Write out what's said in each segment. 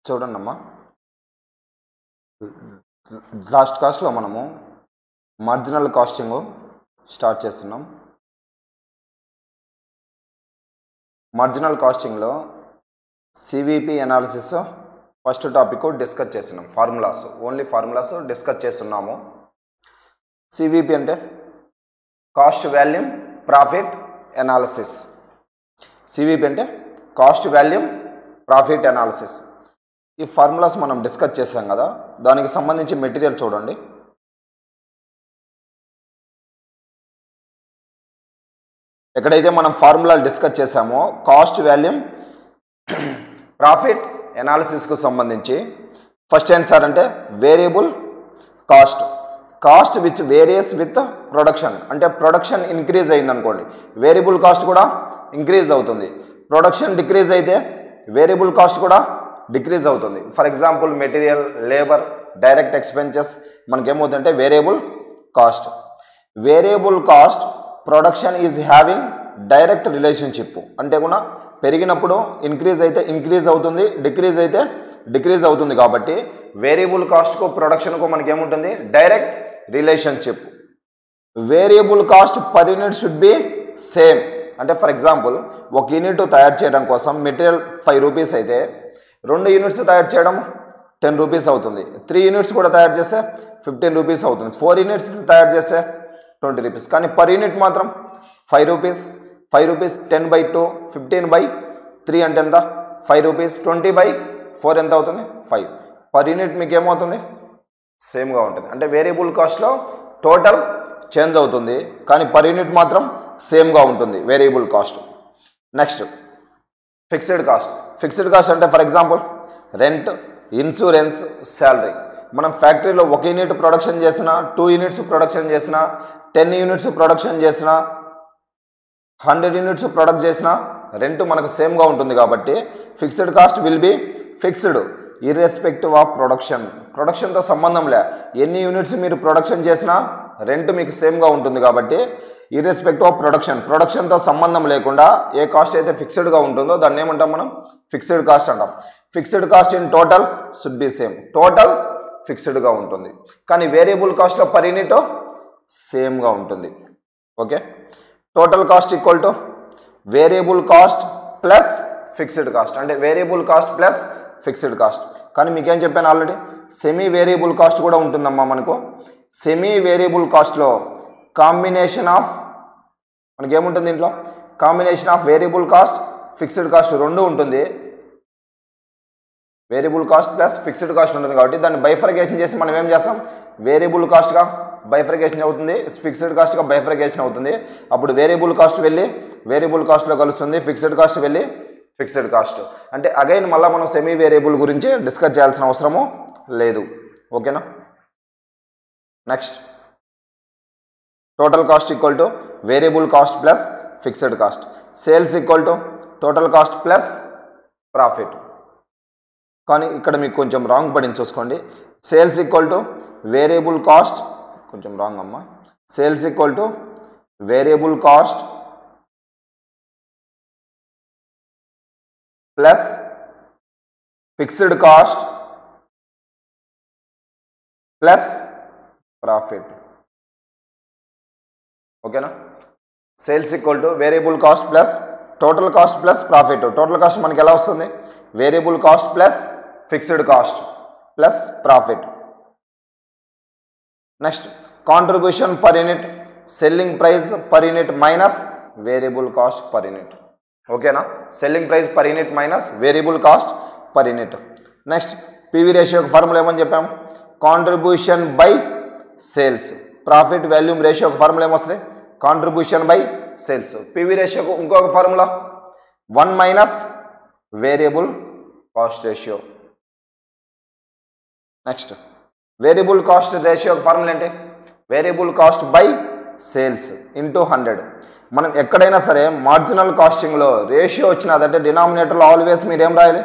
చూడండమ్మా, లాస్ట్ క్లాస్లో మనము మార్జినల్ కాస్టింగ్ స్టార్ట్ చేస్తున్నాం. మార్జినల్ కాస్టింగ్లో CVP analysis first topic discuss చేస్తున్నాం. ఫార్ములాస్, ఓన్లీ ఫార్ములాస్ డిస్కస్ చేస్తున్నాము. సివిపి అంటే cost volume profit analysis. CVP అంటే కాస్ట్ వాల్యూమ్ ప్రాఫిట్ అనాలిసిస్. ఈ ఫార్ములాస్ మనం డిస్కస్ చేసాం కదా, దానికి సంబంధించి మెటీరియల్ చూడండి. ఎక్కడైతే మనం ఫార్ములాలు డిస్కస్ చేసామో కాస్ట్ వాల్యూమ్ ప్రాఫిట్ అనాలిసిస్కు సంబంధించి ఫస్ట్ ఆన్సర్ అంటే variable cost. Cost which varies with production. అంటే ప్రొడక్షన్ ఇంక్రీజ్ అయిందనుకోండి, వేరియబుల్ కాస్ట్ కూడా ఇంక్రీజ్ అవుతుంది. ప్రొడక్షన్ డిక్రీజ్ అయితే వేరియబుల్ కాస్ట్ కూడా డిక్రీజ్ అవుతుంది. For example material, labour, direct expenses మనకేమవుతుందంటే variable cost. Variable cost production is having direct relationship. అంటే కూడా పెరిగినప్పుడు ఇంక్రీజ్ అయితే ఇంక్రీజ్ అవుతుంది, డిక్రీజ్ అయితే డిక్రీజ్ అవుతుంది. కాబట్టి వేరియబుల్ కాస్ట్కు ప్రొడక్షన్కు మనకేముంటుంది direct relationship. Variable cost per unit should be same. అంటే ఫర్ ఎగ్జాంపుల్ ఒక యూనిట్ తయారు చేయడం కోసం మెటీరియల్ 5 రూపీస్ అయితే 2 యూనిట్స్ తయారు చేయడం 10 రూపీస్ అవుతుంది. 3 యూనిట్స్ కూడా తయారు చేస్తే 15 రూపీస్ అవుతుంది. 4 యూనిట్స్ తయారు చేస్తే 20 రూపీస్. కానీ పర్ యూనిట్ మాత్రం 5 రూపీస్. 5 రూపీస్ 10/2 15/3 అంటే ఎంత 5 రూపీస్. 20/4 ఎంత అవుతుంది 5. పర్ యూనిట్ మీకు ఏమవుతుంది సేమ్గా ఉంటుంది. అంటే వేరియబుల్ కాస్ట్లో టోటల్ చేంజ్ అవుతుంది, కానీ పర్ యూనిట్ మాత్రం సేమ్గా ఉంటుంది variable cost. Next fixed cost. Fixed cost అంటే for example rent, insurance, salary. మనం ఫ్యాక్టరీలో 1 యూనిట్ ప్రొడక్షన్ చేసినా, 2 యూనిట్స్ ప్రొడక్షన్ చేసినా, 10 యూనిట్స్ ప్రొడక్షన్ చేసినా, 100 యూనిట్స్ ప్రొడక్ట్ చేసినా రెంట్ మనకు సేమ్గా ఉంటుంది. కాబట్టి fixed cost will be fixed irrespective of production. ప్రొడక్షన్తో సంబంధం లే, ఎన్ని యూనిట్స్ మీరు ప్రొడక్షన్ చేసినా రెంట్ మీకు సేమ్గా ఉంటుంది. కాబట్టి ఇర్రెస్పెక్టివ్ ఆఫ్ ప్రొడక్షన్, ప్రొడక్షన్తో సంబంధం లేకుండా ఏ కాస్ట్ అయితే ఫిక్స్డ్గా ఉంటుందో దాన్ని ఏమంటాం మనం ఫిక్స్డ్ కాస్ట్ అంటాం. Fixed cost in total should be same. Total ఫిక్స్డ్గా ఉంటుంది, కానీ వేరియబుల్ కాస్ట్లో పర్ యూనిట్ సేమ్గా ఉంటుంది. Okay, total cost equal to variable cost plus fixed cost. అంటే variable cost plus fixed cost. కానీ మీకేం చెప్పాను ఆల్రెడీ, సెమీ వేరియబుల్ కాస్ట్ కూడా ఉంటుందమ్మా మనకు. సెమీ వేరియబుల్ కాస్ట్లో కాంబినేషన్ ఆఫ్ మనకేముంటుంది, దీంట్లో combination of variable cost fixed cost రెండు ఉంటుంది. Variable cost plus fixed cost ఉంటుంది. కాబట్టి దాన్ని బైఫర్కేషన్ చేసి మనం ఏం చేస్తాం, వేరియబుల్ కాస్ట్గా బైఫర్కేషన్ అవుతుంది, ఫిక్స్డ్ కాస్ట్గా బైఫర్కేషన్ అవుతుంది. అప్పుడు వేరియబుల్ కాస్ట్ వెళ్ళి వేరియబుల్ కాస్ట్లో కలుస్తుంది, ఫిక్స్డ్ కాస్ట్ వెళ్ళి ఫిక్స్డ్ కాస్ట్. అంటే అగైన్ మళ్ళీ మనం సెమీ వేరియబుల్ గురించి డిస్కస్ చేయాల్సిన అవసరము లేదు. ఓకేనా. Next total cost equal to variable cost plus fixed cost. Sales equal to total cost plus profit. కానీ ఇక్కడ మీకు కొంచెం రాంగ్ పడింది చూసుకోండి. Sales equal to variable cost, కొంచెం రాంగ్ అమ్మా. Sales equal to variable cost plus fixed cost plus profit. ఓకేనా. Sales equal to variable cost plus total cost plus profit. Total cost మనకి ఎలా వస్తుంది, variable cost plus fixed cost plus profit. Next contribution per unit, selling price per unit minus variable cost per unit. ఓకేనా. Selling price per unit minus variable cost per unit. Next PV రేషియోకి formula ఏమని చెప్పాము, contribution by sales. Profit volume రేషియోకి formula ఏమొస్తుంది, contribution by sales. PV రేషియోకు ఇంకొక formula 1 minus variable cost ratio. Next variable cost రేషియోకి formula ఏంటి, variable cost by sales into 100. మనం ఎక్కడైనా సరే మార్జినల్ కాస్టింగ్లో రేషియో వచ్చినదంటే డినామినేటర్లో ఆల్వేస్ మీరు ఏం రాయాలి,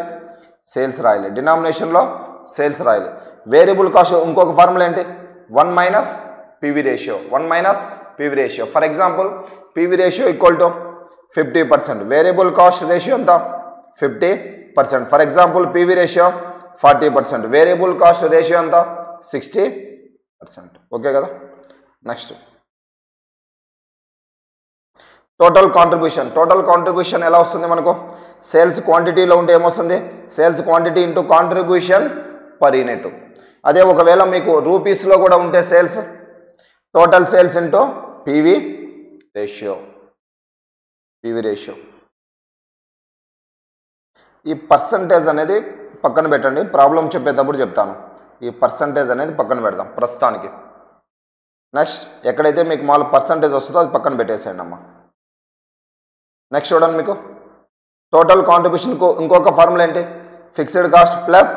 సేల్స్ రాయాలి. డినామినేషన్లో సేల్స్ రాయాలి. వేరియబుల్ కాస్ట్ ఇంకొక ఫార్ములా ఏంటి, 1 minus PV ratio. 1 minus PV ratio. For example PV ratio equal to 50%, variable cost ratio ఎంత 50%. For example PV ratio 40%. Variable cost ratio ఎంత 60%. ఓకే కదా. నెక్స్ట్ టోటల్ కాంట్రిబ్యూషన్ ఎలా వస్తుంది మనకు? సేల్స్ క్వాంటిటీలో ఉంటే ఏమొస్తుంది? Sales quantity into contribution per unit. అదే ఒకవేళ మీకు రూపీస్లో కూడా ఉంటే sales total sales into PV ratio. ఈ పర్సంటేజ్ అనేది పక్కన పెట్టండి, ప్రాబ్లం చెప్పేటప్పుడు చెప్తాను. ఈ పర్సంటేజ్ అనేది పక్కన పెడదాం ప్రస్తుతానికి. నెక్స్ట్ ఎక్కడైతే మీకు మామూలు పర్సంటేజ్ వస్తుందో అది పక్కన పెట్టేసేయండి అమ్మ. నెక్స్ట్ చూడండి, మీకు టోటల్ కాంట్రిబ్యూషన్కు ఇంకొక ఫార్ములా ఏంటి? Fixed cost plus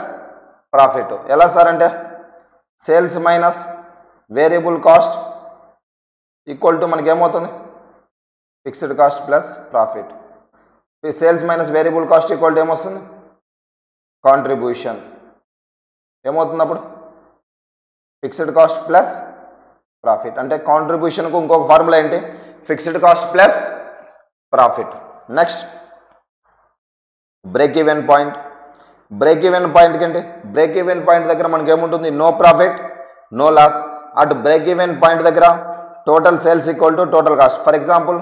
profit. ఎలా సార్ అంటే sales minus variable cost equal to మనకి ఏమవుతుంది? Fixed cost plus profit. Sales minus variable cost equal to ఏమొస్తుంది? కాంట్రిబ్యూషన్. ఏమవుతుంది అప్పుడు? Fixed cost plus profit. అంటే కాంట్రిబ్యూషన్కు ఇంకొక ఫార్ములా ఏంటి? Fixed cost plus profit. Next break even point. Break even పాయింట్కి ఏంటి? బ్రేక్ ఈవెన్ పాయింట్ దగ్గర మనకి ఏముంటుంది? No profit no loss. అటు బ్రేక్ ఈవెన్ పాయింట్ దగ్గర total sales equal to total cost. For example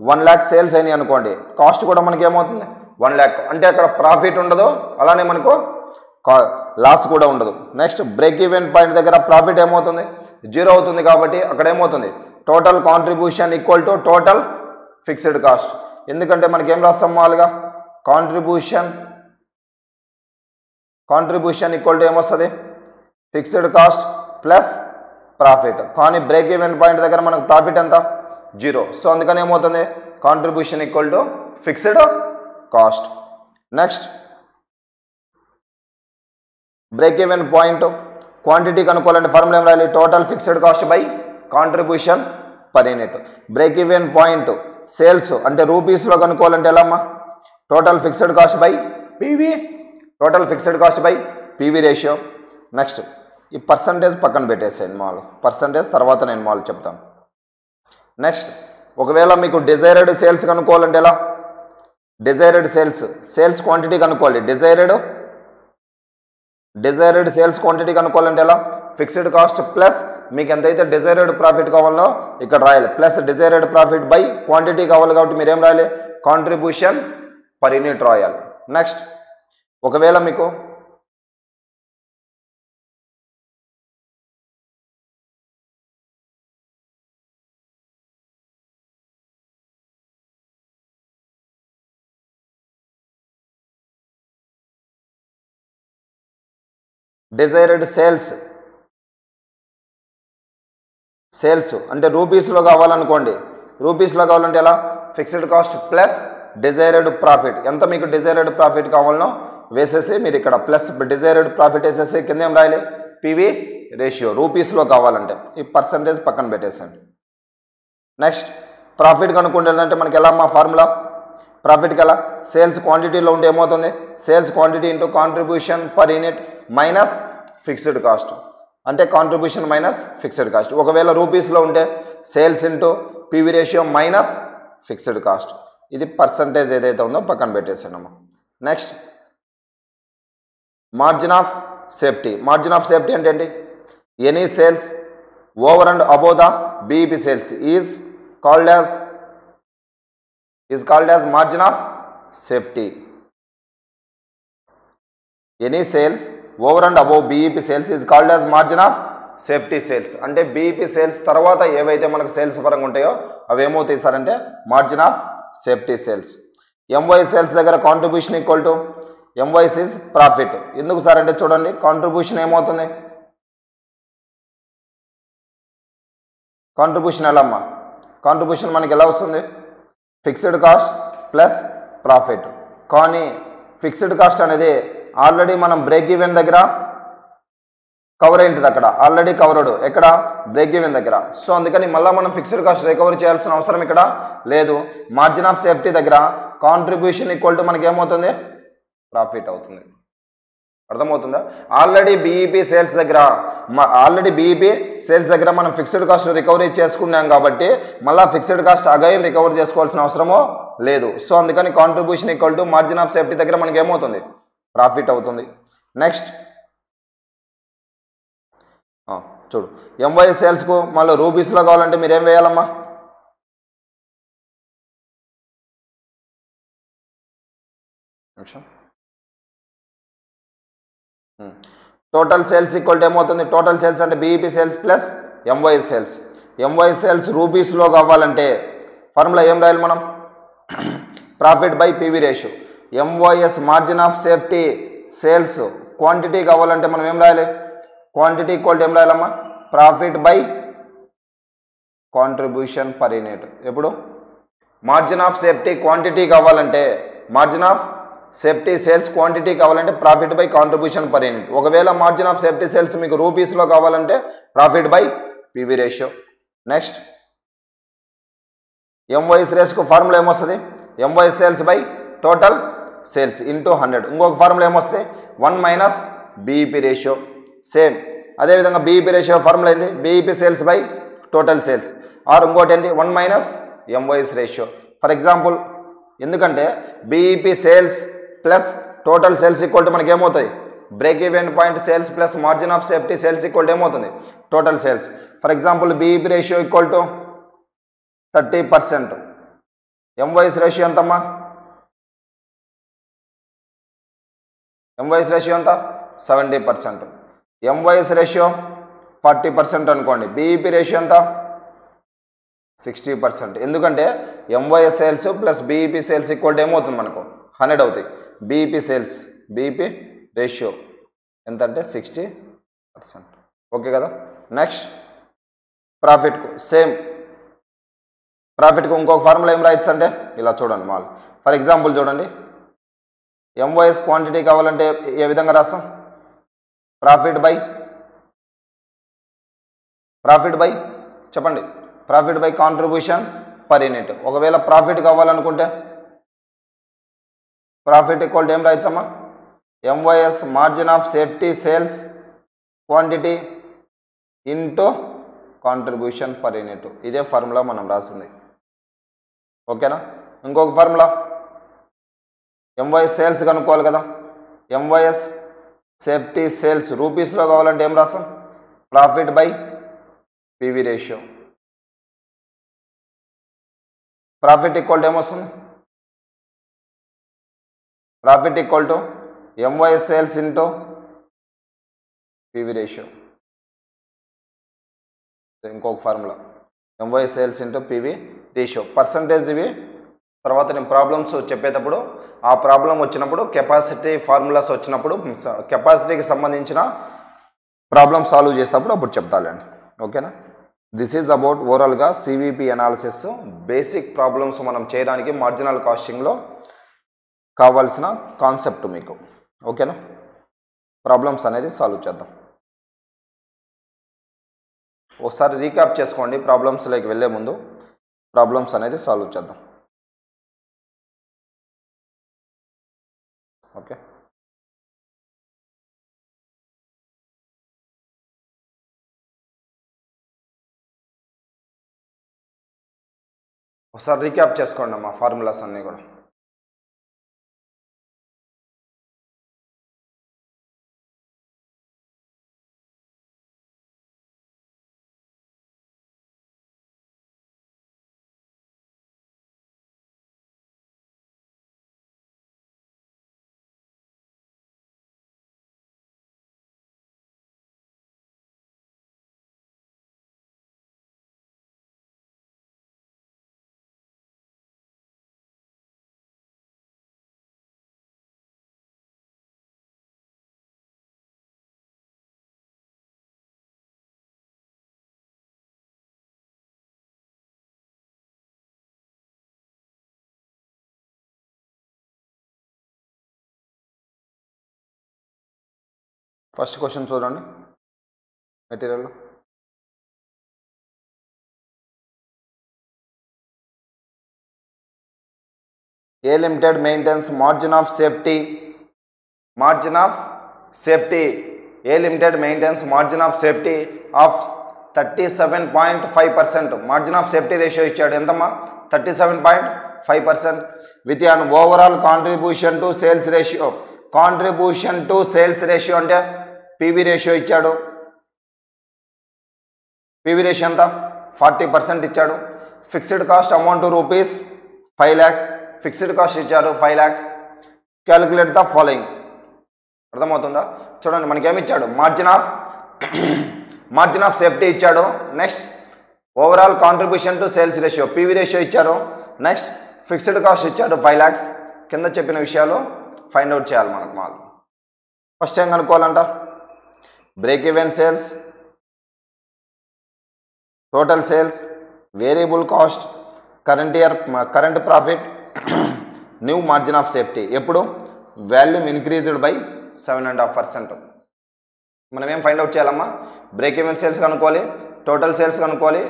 1 lakh sales అయినాయి అనుకోండి, కాస్ట్ కూడా మనకి ఏమవుతుంది? 1 lakh. అంటే అక్కడ ప్రాఫిట్ ఉండదు, అలానే మనకు లాస్ కూడా ఉండదు. నెక్స్ట్ బ్రేక్ ఈవెన్ పాయింట్ దగ్గర ప్రాఫిట్ ఏమవుతుంది? 0 అవుతుంది. కాబట్టి అక్కడ ఏమవుతుంది? Total contribution equal to total fixed cost. ఎందుకంటే మనకి ఏం రాస్తాం మామూలుగా? కాంట్రిబ్యూషన్ ఈక్వల్ టు ఏమొస్తుంది? Fixed cost plus profit. కానీ బ్రేక్ ఈవెన్ పాయింట్ దగ్గర మనకు ప్రాఫిట్ ఎంత? 0. సో అందుకని ఏమవుతుంది? Contribution equal to fixed cost. Next break even point quantity కనుక్కోవాలంటే ఫార్ములా ఏం రాయాలి? Total fixed cost by contribution per unit. Break even point sales అంటే రూపీస్లో కనుక్కోవాలంటే ఎలా అమ్మా? Total fixed cost by PV ratio. Next ఈ పర్సంటేజ్ పక్కన పెట్టేసేయండి మామూలు. పర్సంటేజ్ తర్వాత నేను మామూలు చెప్తాను. నెక్స్ట్ ఒకవేళ మీకు డిజైర్డ్ సేల్స్ కనుక్కోవాలంటే ఎలా? డిజైర్డ్ సేల్స్ క్వాంటిటీ కనుక్కోవాలి. డిజైర్డ్ సేల్స్ క్వాంటిటీ కనుక్కోవాలంటే ఎలా? ఫిక్స్డ్ కాస్ట్ ప్లస్ మీకు ఎంతైతే డిజైర్డ్ ప్రాఫిట్ కావాలో ఇక్కడ రాయాలి, plus desired profit by quantity కావాలి కాబట్టి మీరు ఏం రాయాలి? కాంట్రిబ్యూషన్ పర్ యూనిట్ రాయాలి. నెక్స్ట్ ఒకవేళ మీకు డిజైర్డ్ సేల్స్ అంటే రూపీస్లో కావాలనుకోండి, రూపీస్లో కావాలంటే ఎలా? Fixed cost plus desired profit. ఎంత మీకు డిజైర్డ్ ప్రాఫిట్ కావాలనో వేసేసి మీరు ఇక్కడ ప్లస్ డిజైర్డ్ ప్రాఫిట్ వేసేసి కింద ఏం రాయాలి? PV ratio. రూపీస్లో కావాలంటే ఈ పర్సంటేజ్ పక్కన పెట్టేసండి. నెక్స్ట్ ప్రాఫిట్ కనుక్కుంటే మనకి ఎలా మా ఫార్ములా? ప్రాఫిట్కి ఎలా? సేల్స్ క్వాంటిటీలో ఉంటే ఏమవుతుంది? Sales quantity into contribution per unit minus fixed cost. అంటే కాంట్రిబ్యూషన్ మైనస్ ఫిక్స్డ్ కాస్ట్. ఒకవేళ రూపీస్లో ఉంటే sales into PV ratio minus fixed cost. ఇది పర్సంటేజ్ ఏదైతే ఉందో పక్కన పెట్టేసానమ్మా. Next margin of safety. Margin of safety అంటే ఏంటి? Any sales over and above the BEP sales is called as margin of safety. Any sales over and above BEP sales is called as margin of safety sales. అంటే BEP sales తర్వాత ఏవైతే మనకు sales పరంగా ఉంటాయో అవి ఏమవుతాయి sir అంటే margin of safety sales. MY sales దగ్గర contribution equal to MYS is profit. ఎందుకు సార్ అంటే చూడండి, కాంట్రిబ్యూషన్ ఏమవుతుంది? కాంట్రిబ్యూషన్ ఎలా అమ్మా? కాంట్రిబ్యూషన్ మనకి ఎలా వస్తుంది? Fixed cost plus profit. కానీ ఫిక్స్డ్ కాస్ట్ అనేది ఆల్రెడీ మనం బ్రేక్ ఈవెన్ దగ్గర కవర్ అయింటుంది, అక్కడ ఆల్రెడీ కవర్డ్ ఎక్కడ? బ్రేక్ ఈవెన్ దగ్గర. సో అందుకని మళ్ళీ మనం ఫిక్స్డ్ కాస్ట్ రికవరీ చేయాల్సిన అవసరం ఇక్కడ లేదు. మార్జిన్ ఆఫ్ సేఫ్టీ దగ్గర కాంట్రిబ్యూషన్ ఈక్వల్ టు మనకి ఏమవుతుంది? ప్రాఫిట్ అవుతుంది. అర్థమవుతుందా? ఆల్రెడీ బీఈపీ సేల్స్ దగ్గర మనం ఫిక్స్డ్ కాస్ట్ రికవరీ చేసుకున్నాం కాబట్టి మళ్ళీ ఫిక్స్డ్ కాస్ట్ అగైన్ రికవర్ చేసుకోవాల్సిన అవసరమో లేదు. సో అందుకని contribution equal to margin of safety దగ్గర మనకి ఏమవుతుంది? ప్రాఫిట్ అవుతుంది. నెక్స్ట్ చూడు ఎంవై సేల్స్కు మళ్ళీ రూపీస్లో కావాలంటే మీరు ఏం వేయాలమ్మా? టోటల్ సేల్స్ ఈక్వల్ టు ఏమవుతుంది? టోటల్ సేల్స్ అంటే BEP sales plus MY sales. MY sales రూపీస్లో కావాలంటే ఫార్ములా ఏం రాయాలి మనం? Profit by PV ratio. MYS margin of safety sales quantity కావాలంటే మనం ఏం రాయాలి? క్వాంటిటీ ఈక్వల్ టు ఏం రాయాలమ్మా? Profit by contribution per unit. ఎప్పుడు మార్జిన్ ఆఫ్ సేఫ్టీ క్వాంటిటీ కావాలంటే, margin of safety sales quantity కావాలంటే profit by contribution per unit. ఒకవేళ మార్జిన్ ఆఫ్ సేఫ్టీ సేల్స్ మీకు రూపీస్లో కావాలంటే profit by PV ratio. Next MYS రేషియోకు ఫార్ములా ఏమొస్తుంది? MYS sales by total sales into 100. ఇంకొక formula ఏమొస్తుంది? 1 మైనస్ బీఈపీ రేషియో. సేమ్ అదేవిధంగా బీఈపీ రేషియో ఫార్ములా ఏంది? BEP sales by total sales. Or ఇంకోటి ఏంటి? 1 minus MYS ratio. For example ఎందుకంటే BEP sales plus total sales equal to మనకి ఏమవుతాయి? Break even point sales plus margin of safety sales equal to ఏమవుతుంది? Total sales. For example BEP ratio equal to 30%. MYS ratio ఎంతమ్మా? MYS ratio ఎంత? 70%. MYS ratio 40% అనుకోండి. BEP ratio ఎంత? 60%. ఎందుకంటే MYS sales plus BEP sales equal to ఏమవుతుంది మనకు? 100 అవుతాయి. BEP sales BEP ratio ఎంత అంటే 60%. ఓకే కదా? Next ప్రాఫిట్కు same. ప్రాఫిట్కు ఇంకొక ఫార్ములా ఏం రాయొచ్చు అంటే ఇలా చూడండి మాల్. ఫర్ ఎగ్జాంపుల్ చూడండి, ఎంవైఎస్ క్వాంటిటీ కావాలంటే ఏ విధంగా రాస్తాం? ప్రాఫిట్ బై చెప్పండి, profit by contribution per unit. ఒకవేళ ప్రాఫిట్ కావాలనుకుంటే ప్రాఫిట్ ఈక్వల్ టు ఏం రాయొచ్చమ్మా? MYS margin of safety sales quantity into contribution per unit. ఇదే ఫార్ములా మనం రాసింది. ఓకేనా? ఇంకొక ఫార్ములా ఎంవైఎస్ సేల్స్ కనుక్కోవాలి కదా. ఎంవైఎస్ సేఫ్టీ సేల్స్ రూపీస్లో కావాలంటే ఏం రాస్తాం? Profit by PV ratio. Profit equal to ఏమొస్తుంది? Profit equal to MYS sales into PV ratio. ఇంకొక formula MYS sales into PV ratio. Percentage ఇవి తర్వాత నేను ప్రాబ్లమ్స్ చెప్పేటప్పుడు, ఆ ప్రాబ్లం వచ్చినప్పుడు కెపాసిటీ ఫార్ములాస్ వచ్చినప్పుడు కెపాసిటీకి సంబంధించిన ప్రాబ్లమ్ సాల్వ్ చేసేటప్పుడు అప్పుడు చెప్తాలండి. ఓకేనా? దిస్ ఈజ్ అబౌట్ ఓవరాల్గా సివిపి అనాలిసిస్ బేసిక్ ప్రాబ్లమ్స్ మనం చేయడానికి మార్జినల్ కాస్టింగ్లో కావాల్సిన కాన్సెప్ట్ మీకు. ఓకేనా? ప్రాబ్లమ్స్ అనేది సాల్వ్ చేద్దాం. ఒకసారి రీక్యాప్ చేసుకోండి. ప్రాబ్లమ్స్లోకి వెళ్ళే ముందు ప్రాబ్లమ్స్ అనేది సాల్వ్ చేద్దాం. ఓకే, ఒకసారి రీక్యాప్ చేసుకోండి అమ్మా ఫార్ములాస్ అన్నీ కూడా. ఫస్ట్ క్వశ్చన్ చూడండి మెటీరియల్లో. A limited maintains margin of safety A limited maintains margin of safety of 37.5%. Margin of safety ratio ఇచ్చాడు ఎంతమ్మా? 37.5% with an overall contribution to sales ratio contribution to sales ratio అంటే PV ratio ఇచ్చాడు. PV ratio ఎంత 40% ఇచ్చాడు. Fixed cost amount rupees 5 lakhs, fixed cost ఇచ్చాడు 5 lakhs. Calculate the following. అర్థమవుతుందా? చూడండి మనకేమి ఇచ్చాడు, మార్జిన్ ఆఫ్ సేఫ్టీ ఇచ్చాడు. Next overall contribution to sales ratio PV ratio ఇచ్చారు. నెక్స్ట్ ఫిక్స్డ్ కాస్ట్ ఇచ్చాడు 5 lakhs. కింద చెప్పిన విషయాలు ఫైండ్ అవుట్ చేయాలి మనకు. మాల్ ఫస్ట్ ఏం కనుక్కోవాలంట, break even sales, total sales, variable cost, current profit, new margin of safety. ఎప్పుడు వాల్యూమ్ ఇంక్రీజ్డ్ బై 7.5%. మనం ఏం ఫైండ్ అవుట్ చేయాలమ్మా, బ్రేక్ ఈవెన్ సేల్స్ కనుక్కోవాలి, టోటల్ సేల్స్ కనుక్కోవాలి,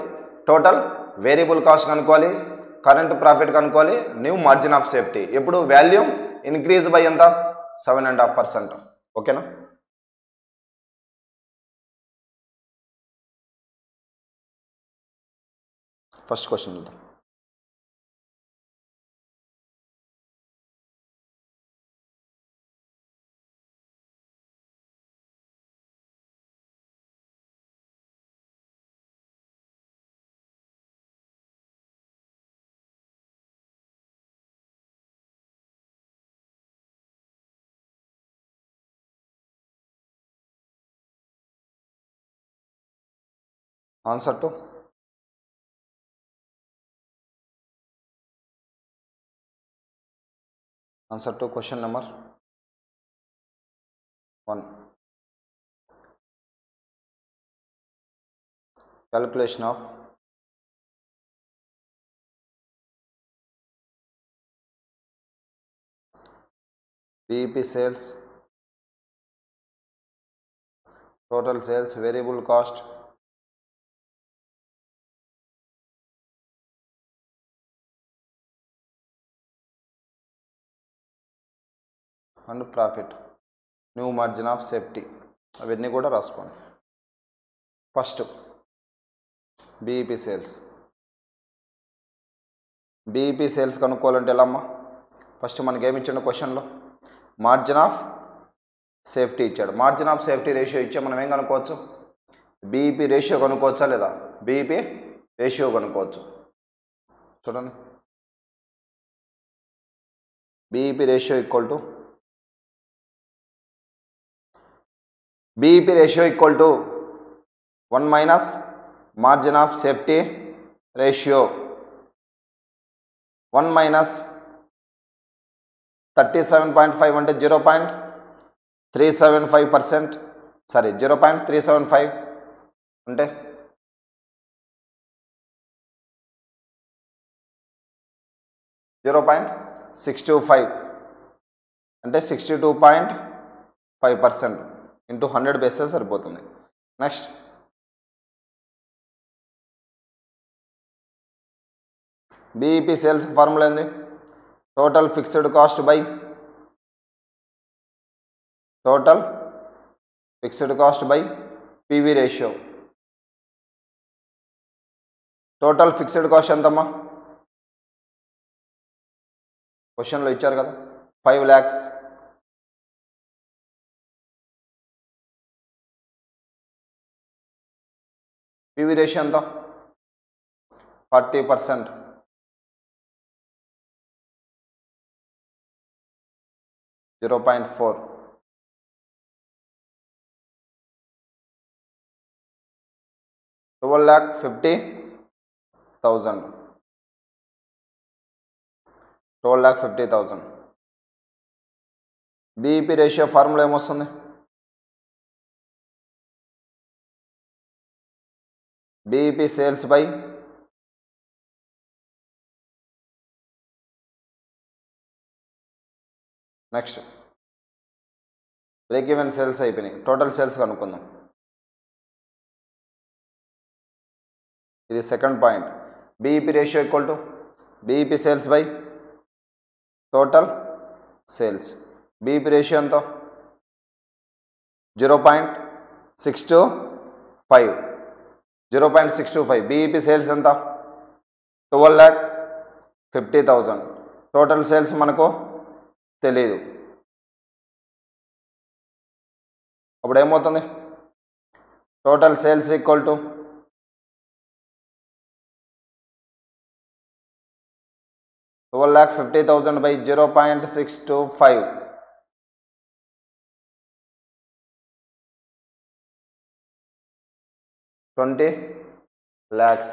టోటల్ వేరియబుల్ కాస్ట్ కనుక్కోవాలి, కరెంట్ ప్రాఫిట్ కనుక్కోవాలి, న్యూ మార్జిన్ ఆఫ్ సేఫ్టీ. ఎప్పుడు volume increase by ఎంత 7.5%. ఓకేనా? ఫస్ట్ క్వశ్చన్ చూద్దాం. Answer to question number 1. Calculation of BEP sales, total sales, variable cost, and profit, new margin of safety. అవన్నీ కూడా రాసుకోండి. First BEP sales. BEP sales కనుక్కోవాలంటే ఎలా అమ్మా, ఫస్ట్ మనకి ఏమి ఇచ్చాడు క్వశ్చన్లో, మార్జిన్ ఆఫ్ సేఫ్టీ ఇచ్చాడు. మార్జిన్ ఆఫ్ సేఫ్టీ రేషియో ఇచ్చా మనం ఏం కనుక్కోవచ్చు, బీఈపీ రేషియో కనుక్కోవచ్చా లేదా, బీఈపీ రేషియో కనుక్కోవచ్చు. చూడండి, BEP ratio equal to BEP ratio equal to 1 minus margin of safety ratio. 1 minus 37.5 అంటే 0.375%, సారీ 0.375 అంటే 0.625 అంటే 62.5% ఇంటూ 100 బేసెస్ సరిపోతుంది. నెక్స్ట్ బీఈపీ సేల్స్ ఫార్ములా ఏంది, total fixed cost by PV ratio. Total fixed cost ఎంతమ్మా, క్వశ్చన్లో ఇచ్చారు కదా 5 lakhs. పీవీ రేషియో ఎంత 40%. 0.4. $12,50,000. బీఈపీ రేషియో ఫార్ములా ఏమొస్తుంది, BEP sales by next break even sales అయిపోయినాయి, టోటల్ సేల్స్ కనుక్కుందాం. ఇది second point. BEP ratio equal to BEP sales by total sales. BEP ratio ఎంత 0.625. 0.625. బీఈపీ సేల్స్ ఎంత 12,50,000. టోటల్ సేల్స్ మనకు తెలియదు, అప్పుడు ఏమవుతుంది? Total sales equal to 12,50,000 by 0.625. 20 lakhs.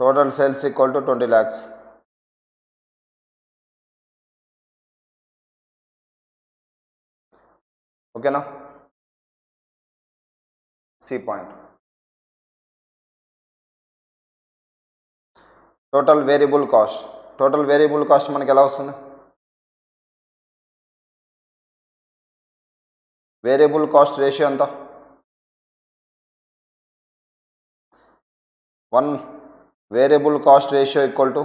Total sales equal to 20 lakhs. Okay now? C point. Total variable cost. Total variable cost మనకి ఎలా వస్తుంది? Variable cost ratio ఎంత? 1 variable cost ratio equal to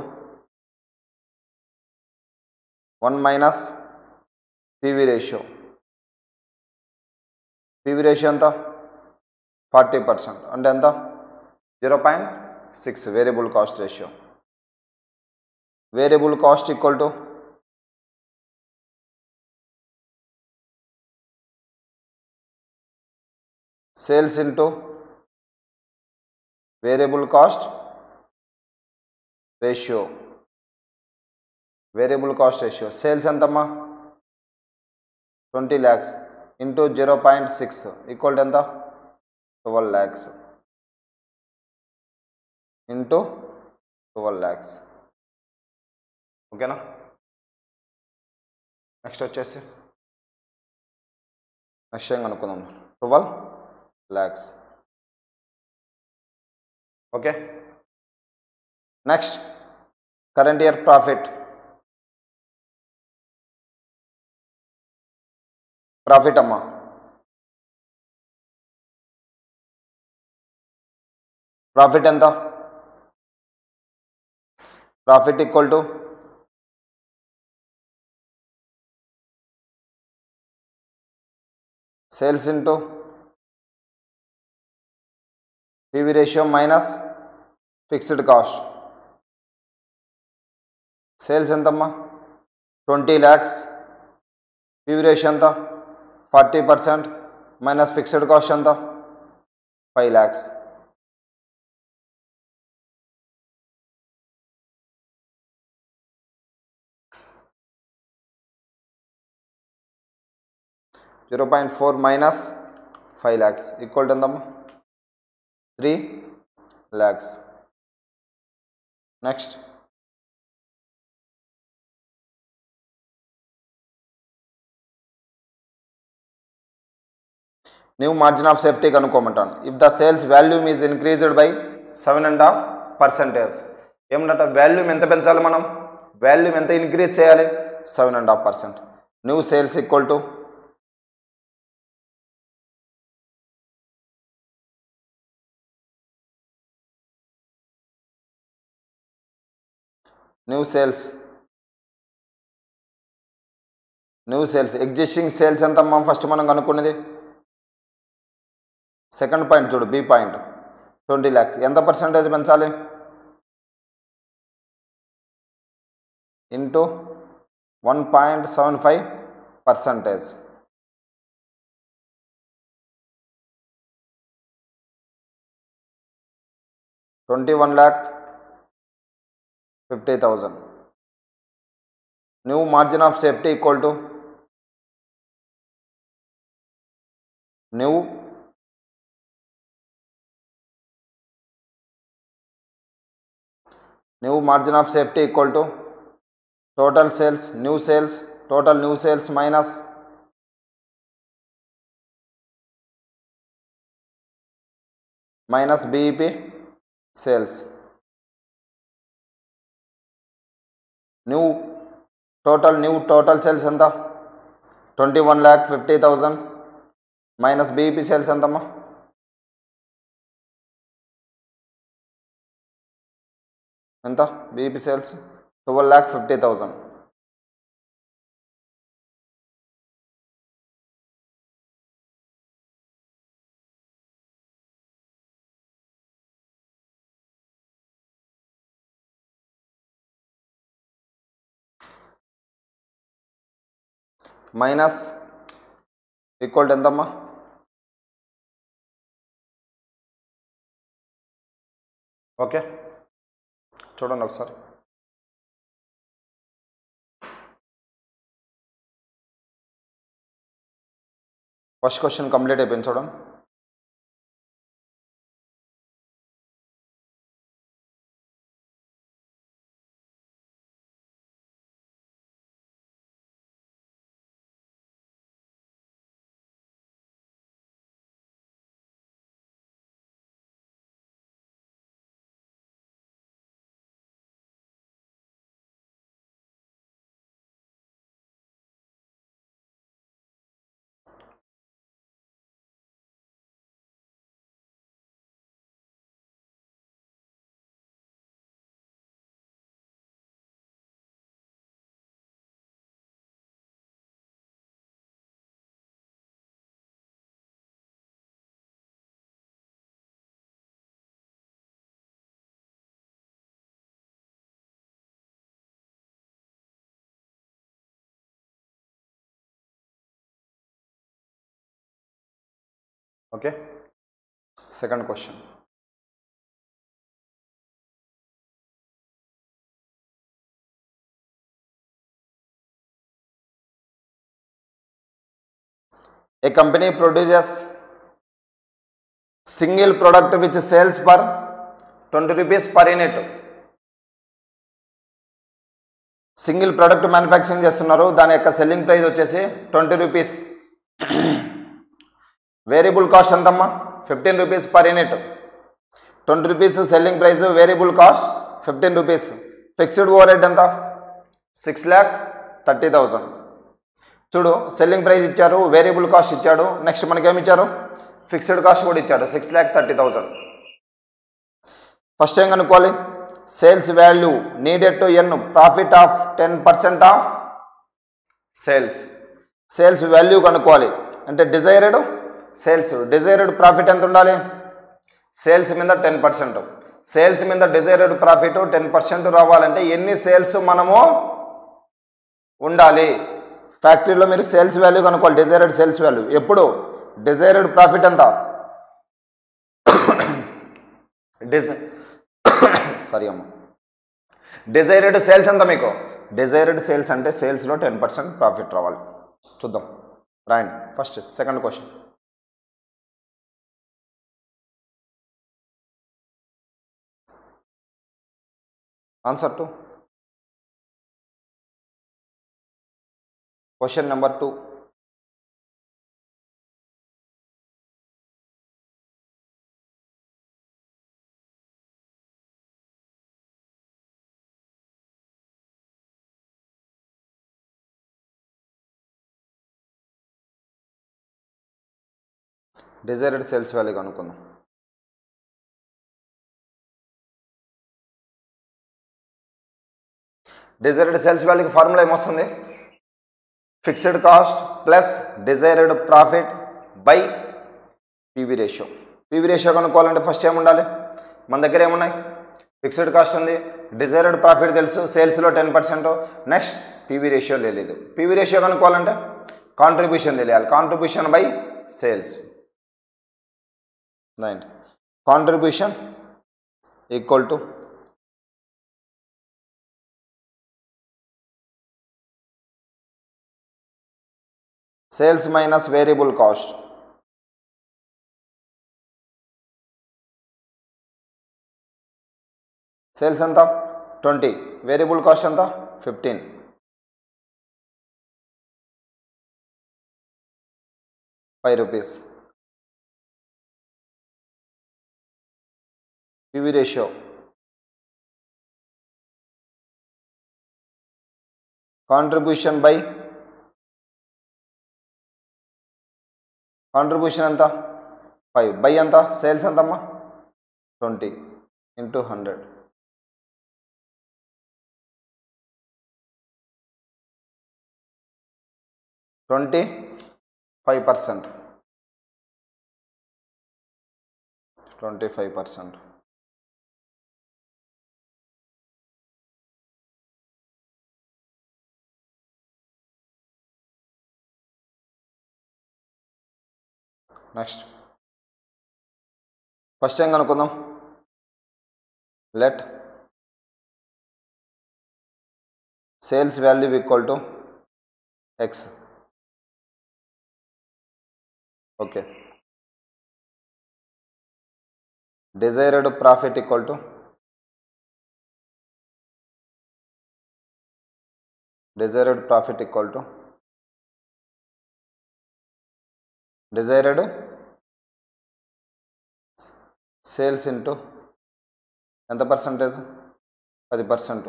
1 minus PV ratio. PV ratio ఎంత? 40%. అంటే ఎంత? 0.6 variable cost ratio. Variable cost equal to sales into variable cost ratio. Variable cost ratio sales ఎంతమ్మా? 20 lakhs into 0.6 equal to ఎంత? 12 lakhs into 12 lakhs. ఓకేనా? Next వచ్చేసి next ఏం కనుక్కుందాం. 12 lakhs. Okay. Next current year profit. Profit అమ్మా profit ఎంత? Profit equal to sales into PV ratio minus fixed cost. Sales ఎంతమ్మా? 20 lakhs. PV ratio ఎంత? 40% minus fixed cost ఎంత? 5 lakhs. (0.4 minus 5 lakhs) equal to ఎంతమ్మా? 3 lakhs. Next new margin of safety కనుక్కోమంటాను. If the sales volume is increased by 7.5%. ఏమన్నట? Volume ఎంత పెంచాలి మనం? Volume ఎంత ఇంక్రీజ్ చేయాలి? 7.5%. New sales equal to new sales existing sales ఎంతమ్మా? ఫస్ట్ మనం కనుక్కున్నది సెకండ్ పాయింట్ చూడు, బి పాయింట్. 20 lakhs. ఎంత పర్సంటేజ్ పెంచాలి? Into 1.75%. 21,50,000. New margin of safety equal to new margin of safety equal to total sales, total new sales minus BEP sales. total sales ఎంత? 21,50,000 minus BEP sales ఎంతమ్మా? ఎంత? BEP sales 12,50,000. Minus equal to ఎంతమ్మా? Okay, చూడండి ఒకసారి. First question complete అయిపోయింది చూడండి. Okay, second question. A company produces single product which sells for 20 rupees per unit. Single product manufacturing చేస్తున్నారు, దాని యొక్క సెల్లింగ్ ప్రైస్ వచ్చేసి 20 రూపీస్. వేరియబుల్ కాస్ట్ ఎంతమ్మా? 15 rupees per unit. 20 rupees selling price, variable cost 15 rupees. Fixed over head ఎంత? 6,30,000. చూడు, selling price ఇచ్చారు, variable cost ఇచ్చాడు, next మనకేమి ఇచ్చారు? ఫిక్స్డ్ కాస్ట్ కూడా ఇచ్చాడు 6,30,000. ఫస్ట్ ఏం కనుక్కోవాలి? Sales value needed to earn profit of 10% of sales. Sales value కనుక్కోవాలి అంటే డిజైర్డ్ సేల్స్, డిజైర్డ్ ప్రాఫిట్ ఎంత ఉండాలి? సేల్స్ మీద 10%. సేల్స్ మీద డిజైర్డ్ ప్రాఫిట్ 10% రావాలంటే ఎన్ని సేల్స్ మనము ఉండాలి? ఫ్యాక్టరీలో మీరు సేల్స్ వాల్యూ కనుక్కోవాలి, డిజైర్డ్ సేల్స్ వాల్యూ. ఎప్పుడు? డిజైర్డ్ ప్రాఫిట్ ఎంత? సారీ అమ్మ, డిజైర్డ్ సేల్స్ ఎంత మీకు? డిజైర్డ్ సేల్స్ అంటే సేల్స్లో 10% ప్రాఫిట్ రావాలి. చూద్దాం, రాయండి. First second question. Answer to question number 2. Desired sales value కనుక్కుందాం. డిజైర్డ్ సేల్స్ వాల్యూకి ఫార్ములా ఏమొస్తుంది? Fixed cost plus desired profit by PV ratio. PV ratio కనుక్కోవాలంటే ఫస్ట్ ఏముండాలి? మన దగ్గర ఏమున్నాయి? ఫిక్స్డ్ కాస్ట్ ఉంది, డిజైర్డ్ ప్రాఫిట్ తెలుసు, సేల్స్లో 10%. నెక్స్ట్ పీవీ రేషియో తెలియదు. పీవీ రేషియో కనుక్కోవాలంటే కాంట్రిబ్యూషన్ తెలియాలి. Contribution by sales. Contribution equal to sales minus variable cost. Sales ఎంత? 20. వేరియబుల్ కాస్ట్ ఎంత? 15. 5 rupees. PV ratio contribution by contribution ఎంత? 5 బై ఎంత? సేల్స్ ఎంతమ్మా? 20 ఇంటూ 100. 25%. 25%. నెక్స్ట్ ఫస్ట్ ఏం కనుక్కుందాం. Let sales value equal to X. Okay. Desired profit equal to desired profit equal to desired sales into ఎంత percentage 10%.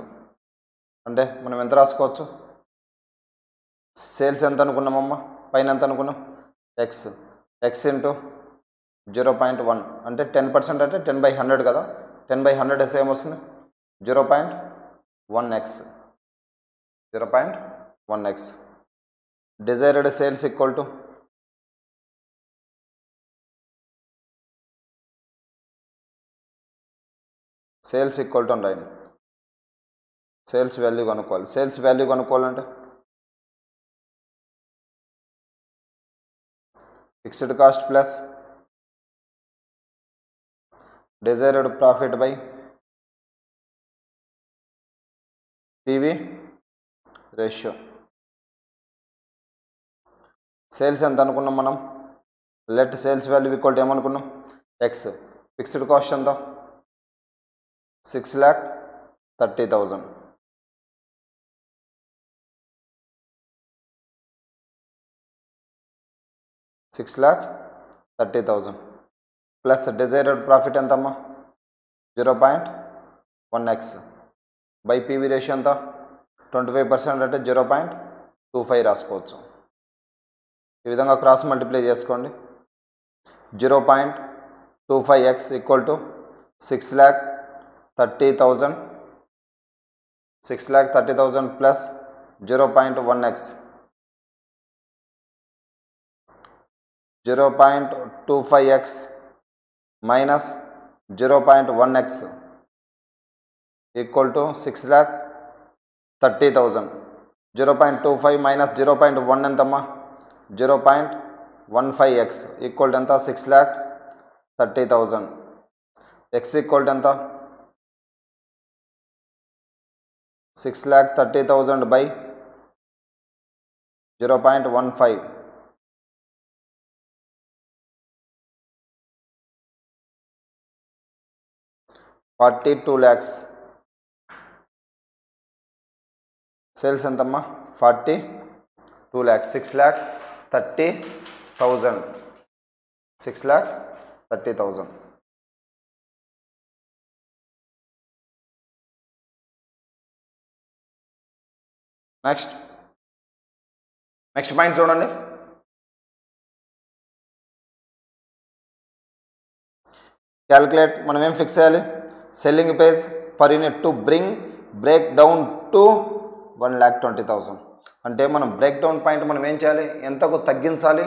అంటే మనం ఎంత రాసుకోవచ్చు, సేల్స్ ఎంత అనుకున్నామమ్మా, పైన ఎంత అనుకున్నాం ఎక్స్, ఎక్స్ ఇంటూ 0.1 అంటే 10% అంటే 10/100 కదా. 10/100 వేస్తే ఏమొస్తుంది 0.1x. 0.1x. desired sales equal to sales equal to అండి సేల్స్ వాల్యూ కనుక్కోవాలి. సేల్స్ వాల్యూ కనుక్కోవాలంటే fixed cost plus desired profit by PV ratio. Sales ఎంత అనుకున్నాం మనం, let sales value equal to ఏమనుకున్నాం ఎక్స్. ఫిక్స్డ్ కాస్ట్ ఎంత 6,30,000. $6,30,000 ప్లస్ డిజైర్డ్ ప్రాఫిట్ ఎంతమ్మా 0.1x by PV ratio ఎంత 25% అంటే 0.25 రాసుకోవచ్చు. ఈ విధంగా క్రాస్ మల్టిప్లై చేసుకోండి. 0.25x equal to 6,30,000. 6,30,000 plus 0.1x. 0.25x minus 0.1x equal to 6,30,000. 0.25 minus 0.1 ఎంతమ్మా 0.15x ఈక్వల్ టు ఎంత 6,30,000. ఎక్స్ ఈక్వల్ టు ఎంత 6,30,000 బై 0.15 42 lakhs. సేల్స్ ఎంతమ్మా 42 lakhs. 6,30,000. 6,30,000. నెక్స్ట్ పాయింట్ చూడండి. క్యాలిక్యులేట్ మనం ఏం ఫిక్స్ చేయాలి, selling price per unit to break down to 1,20,000. అంటే మనం బ్రేక్ డౌన్ పాయింట్ మనం ఏం చేయాలి, ఎంతకు తగ్గించాలి,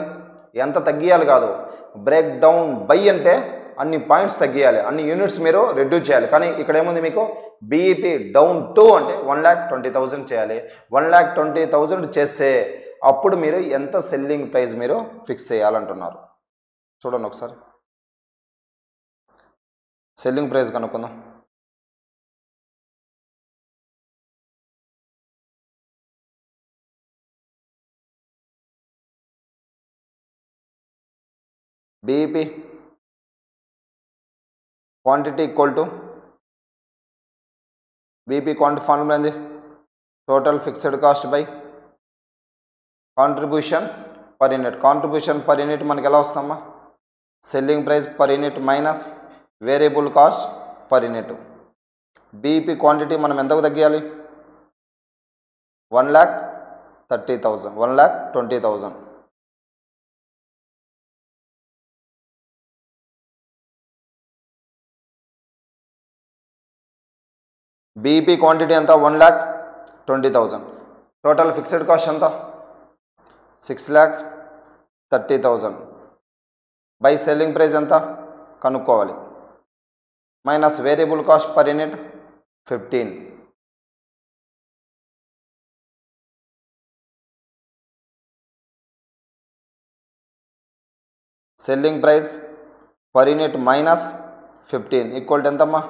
ఎంత తగ్గియాలి కాదు, బ్రేక్ డౌన్ బై అంటే అన్ని పాయింట్స్ తగ్గియాలి, అన్ని యూనిట్స్ మీరు రెడ్యూస్ చేయాలి. కానీ ఇక్కడ ఏముంది మీకు బీఈపీ డౌన్ టు అంటే 1,20,000 చేయాలి. 1,20,000 చేస్తే అప్పుడు మీరు ఎంత సెల్లింగ్ ప్రైస్ మీరు ఫిక్స్ చేయాలంటున్నారు. చూడండి ఒకసారి సెల్లింగ్ ప్రైస్ కనుక్కుందాం. BEP quantity equal to BEP quantity formula ఏంది, total fixed cost by contribution per unit. Contribution per unit మనకి ఎలా వస్తుందమ్మా, selling price per unit minus variable cost per unit. BEP quantity మనం ఎంతకు తగ్గియాలి 1,30,000. 1,20,000. బీఈపీ క్వాంటిటీ ఎంత 1,20,000. Total fixed cost ఎంత 6,30,000 by selling price ఎంత కనుక్కోవాలి minus variable cost per unit 15. Selling price per unit minus 15 equal to ఎంతమ్మా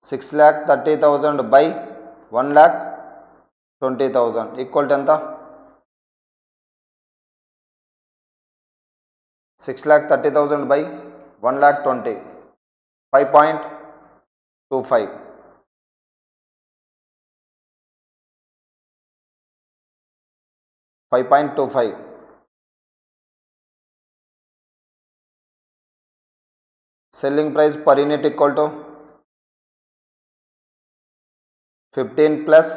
6,30,000 by 1,20,000 equal to ఎంత 6,30,000 by 1,20,000 5.25 5.25 selling price per unit equal to 15 plus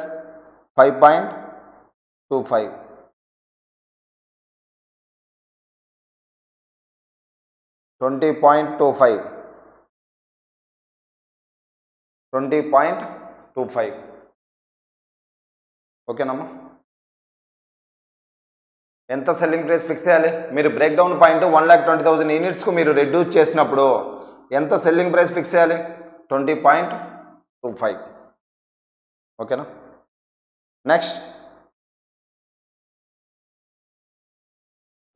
5.25 20.25 20.25 ఓకేనమ్మా ఎంత selling price fix చేయాలి మీరు break down point 1,20,000 యూనిట్స్కు మీరు reduce చేసినప్పుడు ఎంత సెల్లింగ్ ప్రైస్ ఫిక్స్ చేయాలి 20.25 ఓకేనా నెక్స్ట్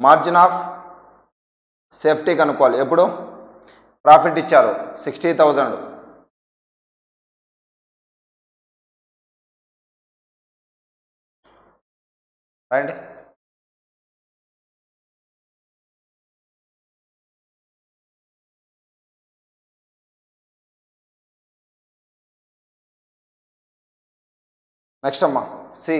మార్జిన్ ఆఫ్ సేఫ్టీ కనుక్కోవాలి ఎప్పుడు ప్రాఫిట్ ఇచ్చారు 60,000 రైట్ నెక్స్ట్ అమ్మా C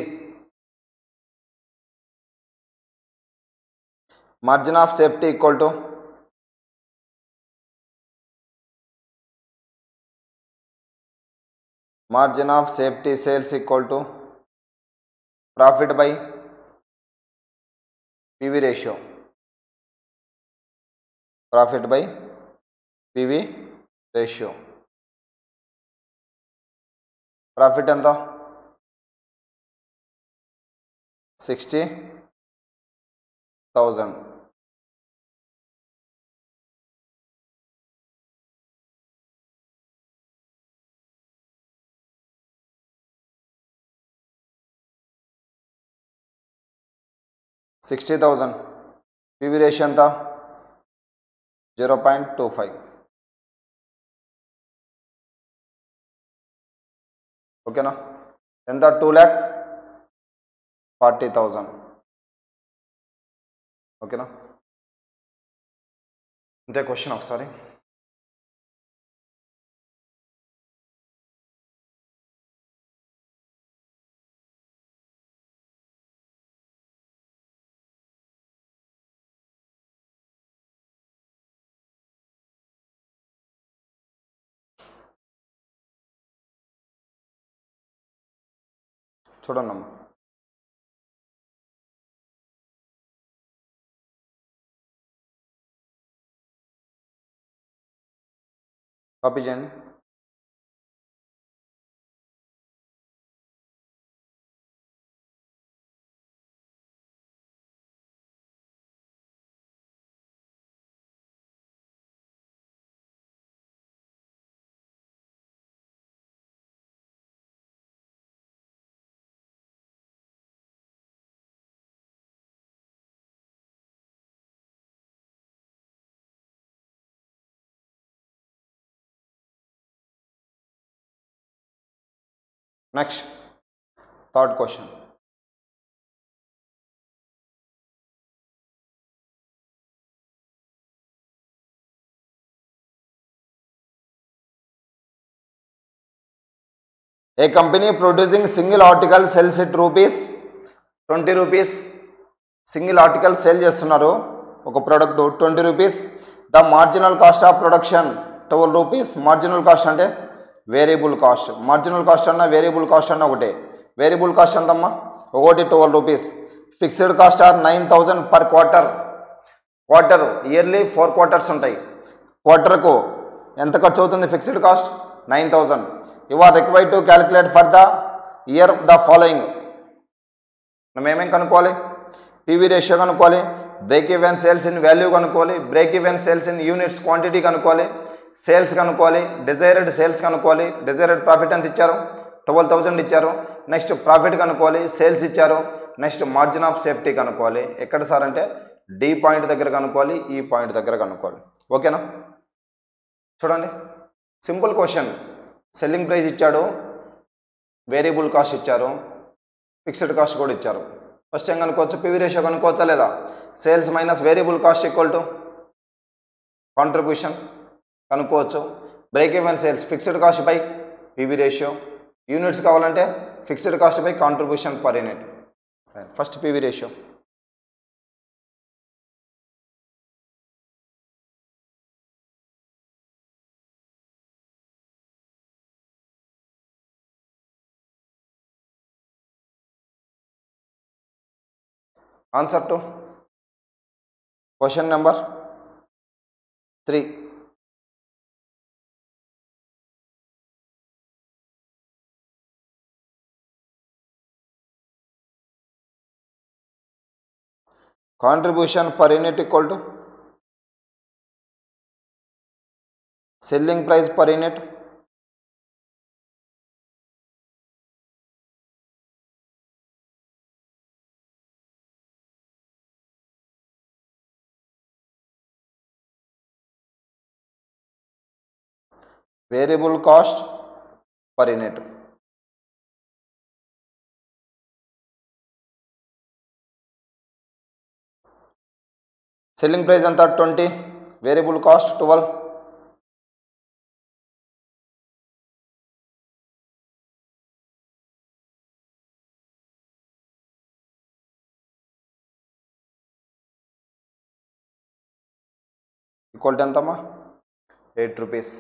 margin of safety equal to margin of safety sales equal to profit by PV ratio profit by PV ratio profit ఎంత 60,000 60,000 PV ratio ఎంత 0.25 ఓకేనా ఎంత 2,40,000 ఓకేనా ఇంతే క్వశ్చన్ ఒకసారి చూడండి అమ్మా కాపీ చేయండి next third question a company producing single article sells it rupees 20 rupees single article sale చేస్తున్నారు ఒక product 20 rupees the marginal cost of production 12 rupees marginal cost అంటే వేరియబుల్ కాస్ట్ మార్జినల్ కాస్ట్ అన్న variable cost అన్న ఒకటే variable cost ఎంతమ్మా ఒకటి 12 rupees fixed cost are 9,000 per quarter yearly 4 quarters ఉంటాయి క్వార్టర్కు ఎంత ఖర్చు అవుతుంది fixed cost 9,000 you are required to calculate for the year the following మనం ఏమేం కనుక్కోవాలి పివి రేషియో కనుక్కోవాలి break even sales in value కనుక్కోవాలి break even sales in units quantity కనుక్కోవాలి సేల్స్ కనుక్కోవాలి డిజైర్డ్ సేల్స్ కనుక్కోవాలి డిజైర్డ్ ప్రాఫిట్ ఎంత ఇచ్చారు 12,000 ఇచ్చారు నెక్స్ట్ ప్రాఫిట్ కనుక్కోవాలి సేల్స్ ఇచ్చారు నెక్స్ట్ మార్జిన్ ఆఫ్ సేఫ్టీ కనుక్కోవాలి ఎక్కడ సార్ అంటే డి పాయింట్ దగ్గర కనుక్కోవాలి, ఈ పాయింట్ దగ్గర కనుక్కోవాలి. ఓకేనా? చూడండి, సింపుల్ క్వశ్చన్. సెల్లింగ్ ప్రైస్ ఇచ్చాడు, వేరియబుల్ కాస్ట్ ఇచ్చారు, ఫిక్స్డ్ కాస్ట్ కూడా ఇచ్చారు. ఫస్ట్ ఏం కనుక్కోవచ్చు? పివి రేషియో కనుక్కోవచ్చా లేదా? Sales minus variable cost equal to contribution కనుక్కోవచ్చు. Break even sales fixed cost by PV ratio. Units కావాలంటే fixed cost by contribution per unit. First PV ratio. Answer to question number 3. Contribution per unit equal to selling price per unit variable cost per unit. Selling price anta 20, variable cost 12. Equal to entama 8 rupees.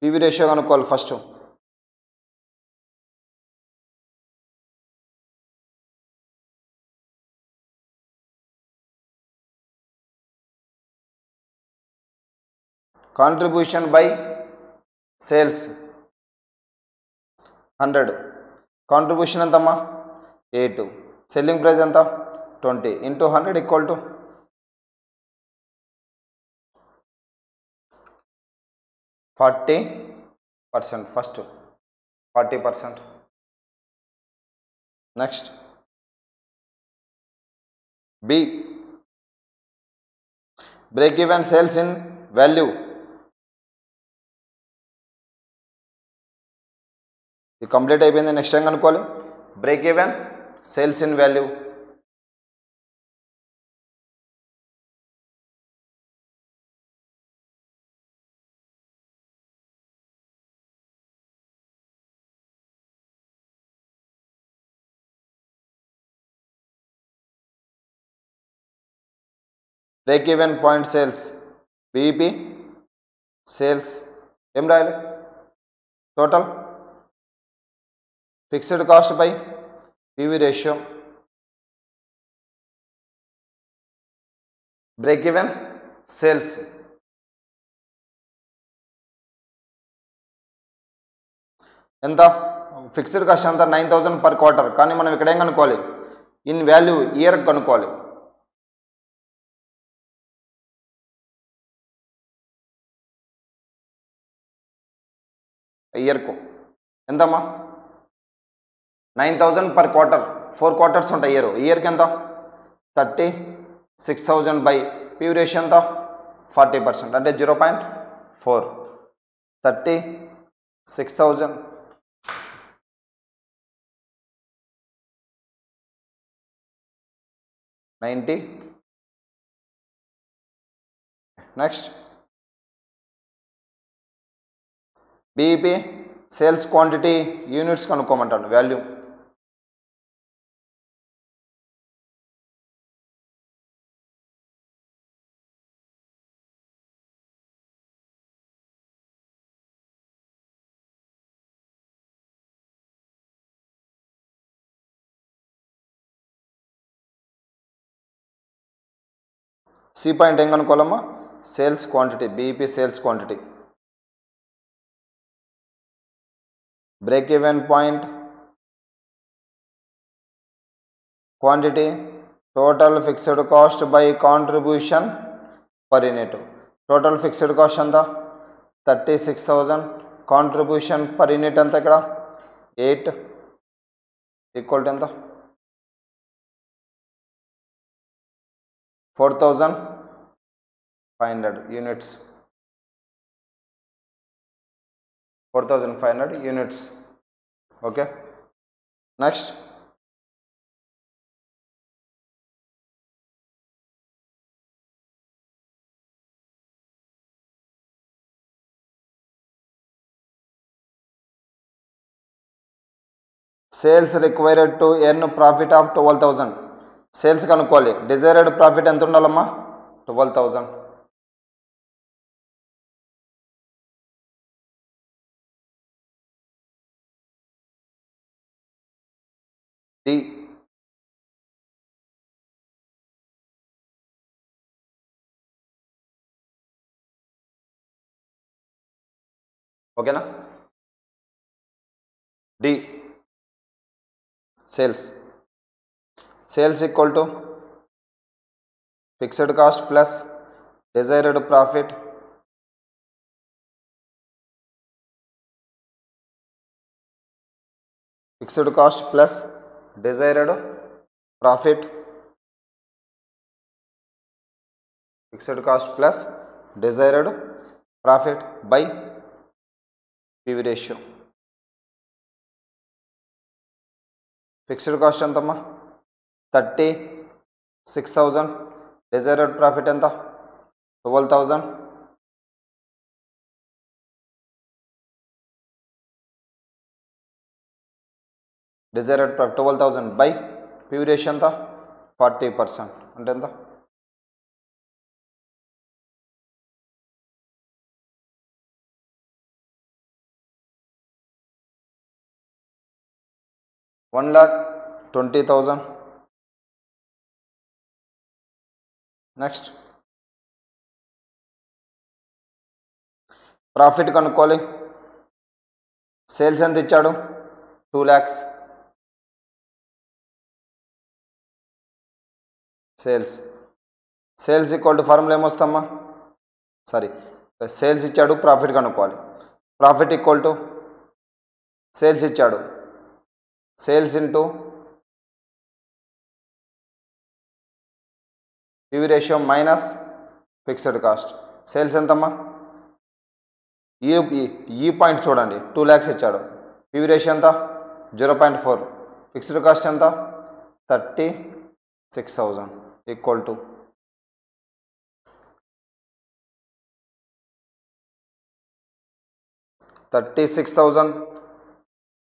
PV ratio కనుక్కోవాలి first. Contribution by sales 100. Contribution ఎంతమ్మా? 8. Selling price ఎంత? 20 into 100 equal to 40%. First 40%. Next B, break even sales in value. ఇది complete అయిపోయింది. Next time కనుక్కోవాలి break even sales in value. Break even point sales BEP sales ఏం రాయాలి? Total fixed cost by PV ratio. Break even sales ఎంత? Fixed cost ఎంత? 9,000 per quarter. కానీ మనం ఇక్కడ ఏం కనుక్కోవాలి? ఇన్ వాల్యూ ఇయర్ కనుక్కోవాలి. ఇయర్కు ఎంతమ్మా? 9,000 పర్ క్వార్టర్. 4 క్వార్టర్స్ ఉంటాయి ఇయర్కి ఎంత? 36,000 బై పివి రేషియో ఎంత? 40% అంటే 0.4. 36,000 90. Next BEP sales quantity units కనుక్కోమంటాను వాల్యూ. సి పాయింట్ ఏం కనుక్కోవాలమ్మా? Sales quantity. BEP sales quantity. Break even point quantity total fixed cost by contribution per unit. Total fixed cost ఎంత? 36,000. Contribution per unit ఎంత? ఇక్కడ 8 equal to ఎంత? 4,500 units. 4,500 units. Okay. Next. Sales required to earn profit of 12,000. Sales కనుక్కోవాలి. Desired profit ఎంత ఉండాలమ్మా? 12,000. D. ఓకేనా? D. Sales equal to fixed cost plus desired profit fixed cost plus desired profit fixed cost plus desired profit by PV ratio. Fixed cost ఎంతమ్మా? 36,000. Desired profit ఎంత? 12,000. Desired profit 12,000 by PV ratio ఎంత? 40%. అంటే ఎంత? $1,20,000. Next profit కనుక్కోవాలి. Sales ఎంత ఇచ్చాడు? 2 lakhs. Sales equal to formula ఏమొస్తామా? Sales ఇచ్చాడు, ప్రాఫిట్ కనుక్కోవాలి. ప్రాఫిట్ ఈక్వల్ టు సేల్స్ ఇచ్చాడు, sales into PV ratio minus fixed cost. Sales ఎంతమ్మా? ఈ పాయింట్ చూడండి, 2 lakhs ఇచ్చాడు. పివి రేషియో ఎంత? 0.4. ఫిక్స్డ్ కాస్ట్ ఎంత? 36,000 ఈక్వల్ టు 36,000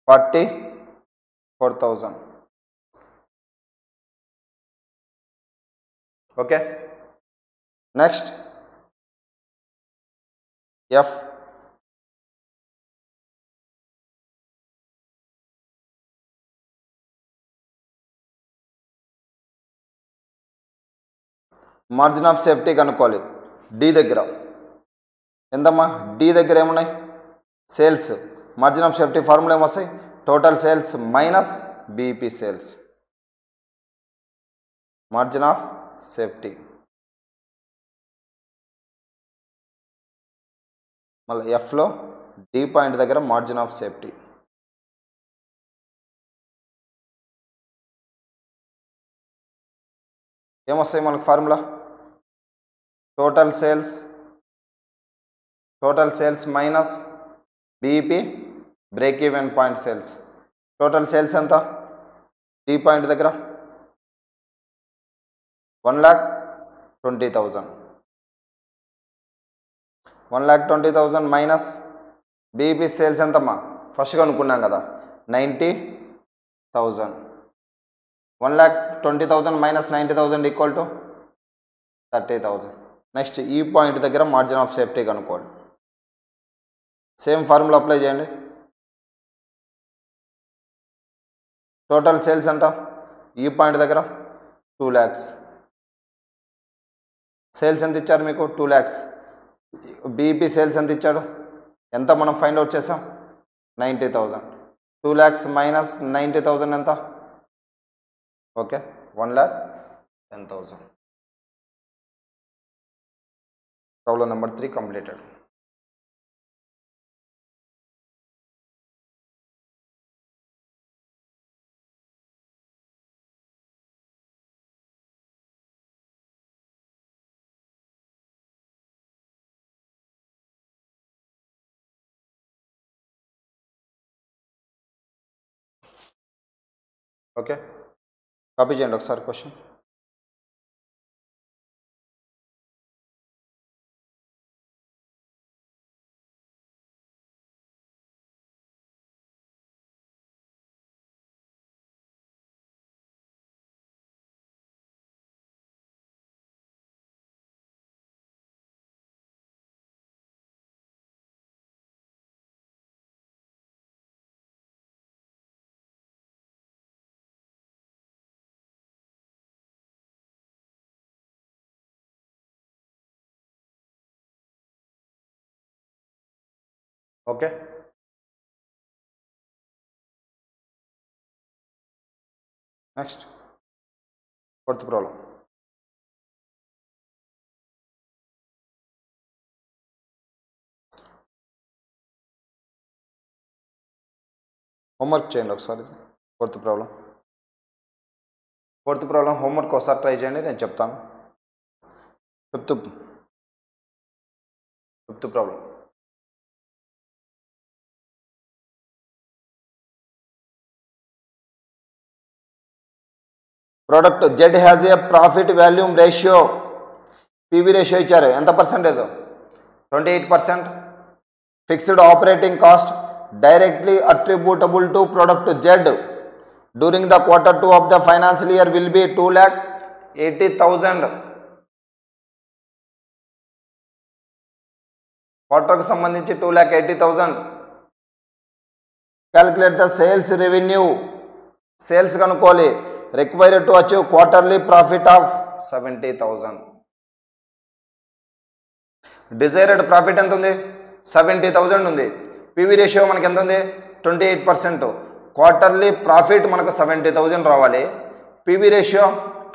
44,000. Okay. Next F. Margin of safety కనుక్కోవాలి. డి దగ్గర ఎంతమ్మా? డి దగ్గర ఏమున్నాయి? Sales. Margin of safety formula ఏమొస్తాయి? Total sales minus BEP sales. Margin of safety. మళ్ళీ ఎఫ్లో డి పాయింట్ దగ్గర మార్జిన్ ఆఫ్ సేఫ్టీ. ఏమొస్తాయి మనకు formula? Total sales minus BEP break even point sales. Total sales ఎంత? డి పాయింట్ దగ్గర 1,20,000. 1,20,000 minus BEP sales ఎంతమ్మా? First కనుక్కున్నాం కదా, 90,000. 1,20,000 మైనస్ 90,000 ఈక్వల్ టు 30,000. నెక్స్ట్ ఈ పాయింట్ దగ్గర మార్జిన్ ఆఫ్ సేఫ్టీ కనుక్కోండి. సేమ్ ఫార్ములా అప్లై చేయండి. టోటల్ సేల్స్ ఎంత? ఈ పాయింట్ దగ్గర 2 lakhs. సేల్స్ ఎంత ఇచ్చారు మీకు? 2 lakhs. బీఈపీ సేల్స్ ఎంత ఇచ్చాడు? ఎంత మనం ఫైండ్ అవుట్ చేసాం? 90,000. 2 lakhs మైనస్ 90,000 ఎంత? Okay, 1,10,000. Problem number 3 completed. Okay, copy చేయండి ఒకసారి question. Okay, next fourth problem. Homework చేయండి ఒకసారి. ఫోర్త్ ప్రాబ్లం హోంవర్క్ ఒకసారి ట్రై చేయండి, నేను చెప్తాను. Fifth problem. Product Z has a profit volume ratio, PV ratio ఇచ్చారు, ఎంత percentage? 28%. Fixed operating cost directly attributable to product Z during the Q2 of the financial year will be 2,80,000. క్వార్టర్కి సంబంధించి 2,80,000. Calculate the sales revenue, sales కనుక్కోవాలి. Required to achieve quarterly profit of 70,000. Desired profit ఎంత ఉంది? 70,000 ఉంది. PV ratio మనకి ఎంత ఉంది? 28%. Quarterly profit మనకు 70,000 రావాలి. పీవీ రేషియో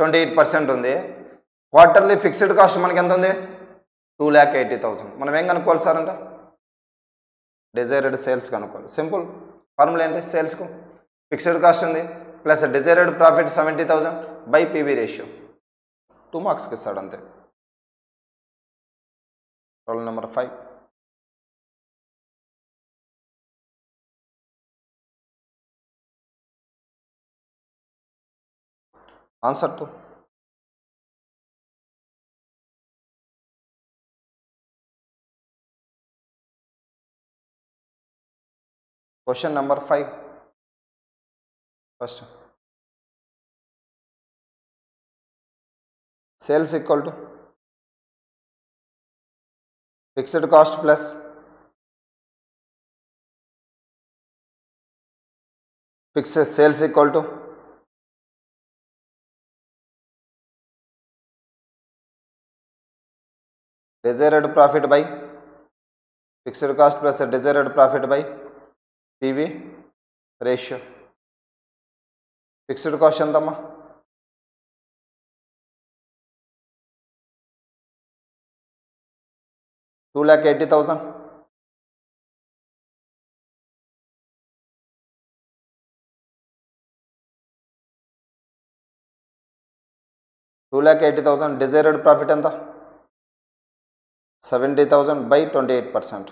28% ఉంది. క్వార్టర్లీ ఫిక్స్డ్ కాస్ట్ మనకి ఎంత ఉంది? 2,80,000. మనం ఏం కనుక్కోవాలి సార్ అంటే డిజైర్డ్ సేల్స్ కనుక్కోవాలి. సింపుల్ ఫార్ములా ఏంటి? సేల్స్కు ఫిక్స్డ్ కాస్ట్ ఉంది plus desired profit 70,000 by PV ratio. 2 మార్క్స్కి ఇస్తాడు అంతే. Problem number 5. Answer to question number 5. First sales equal to fixed cost plus fixed sales equal to desired profit by fixed cost plus desired profit by PV ratio. Fixed cost ఎంతమ్మా? 2,80,000. Desired profit ఎంత? 70,000 by 28%.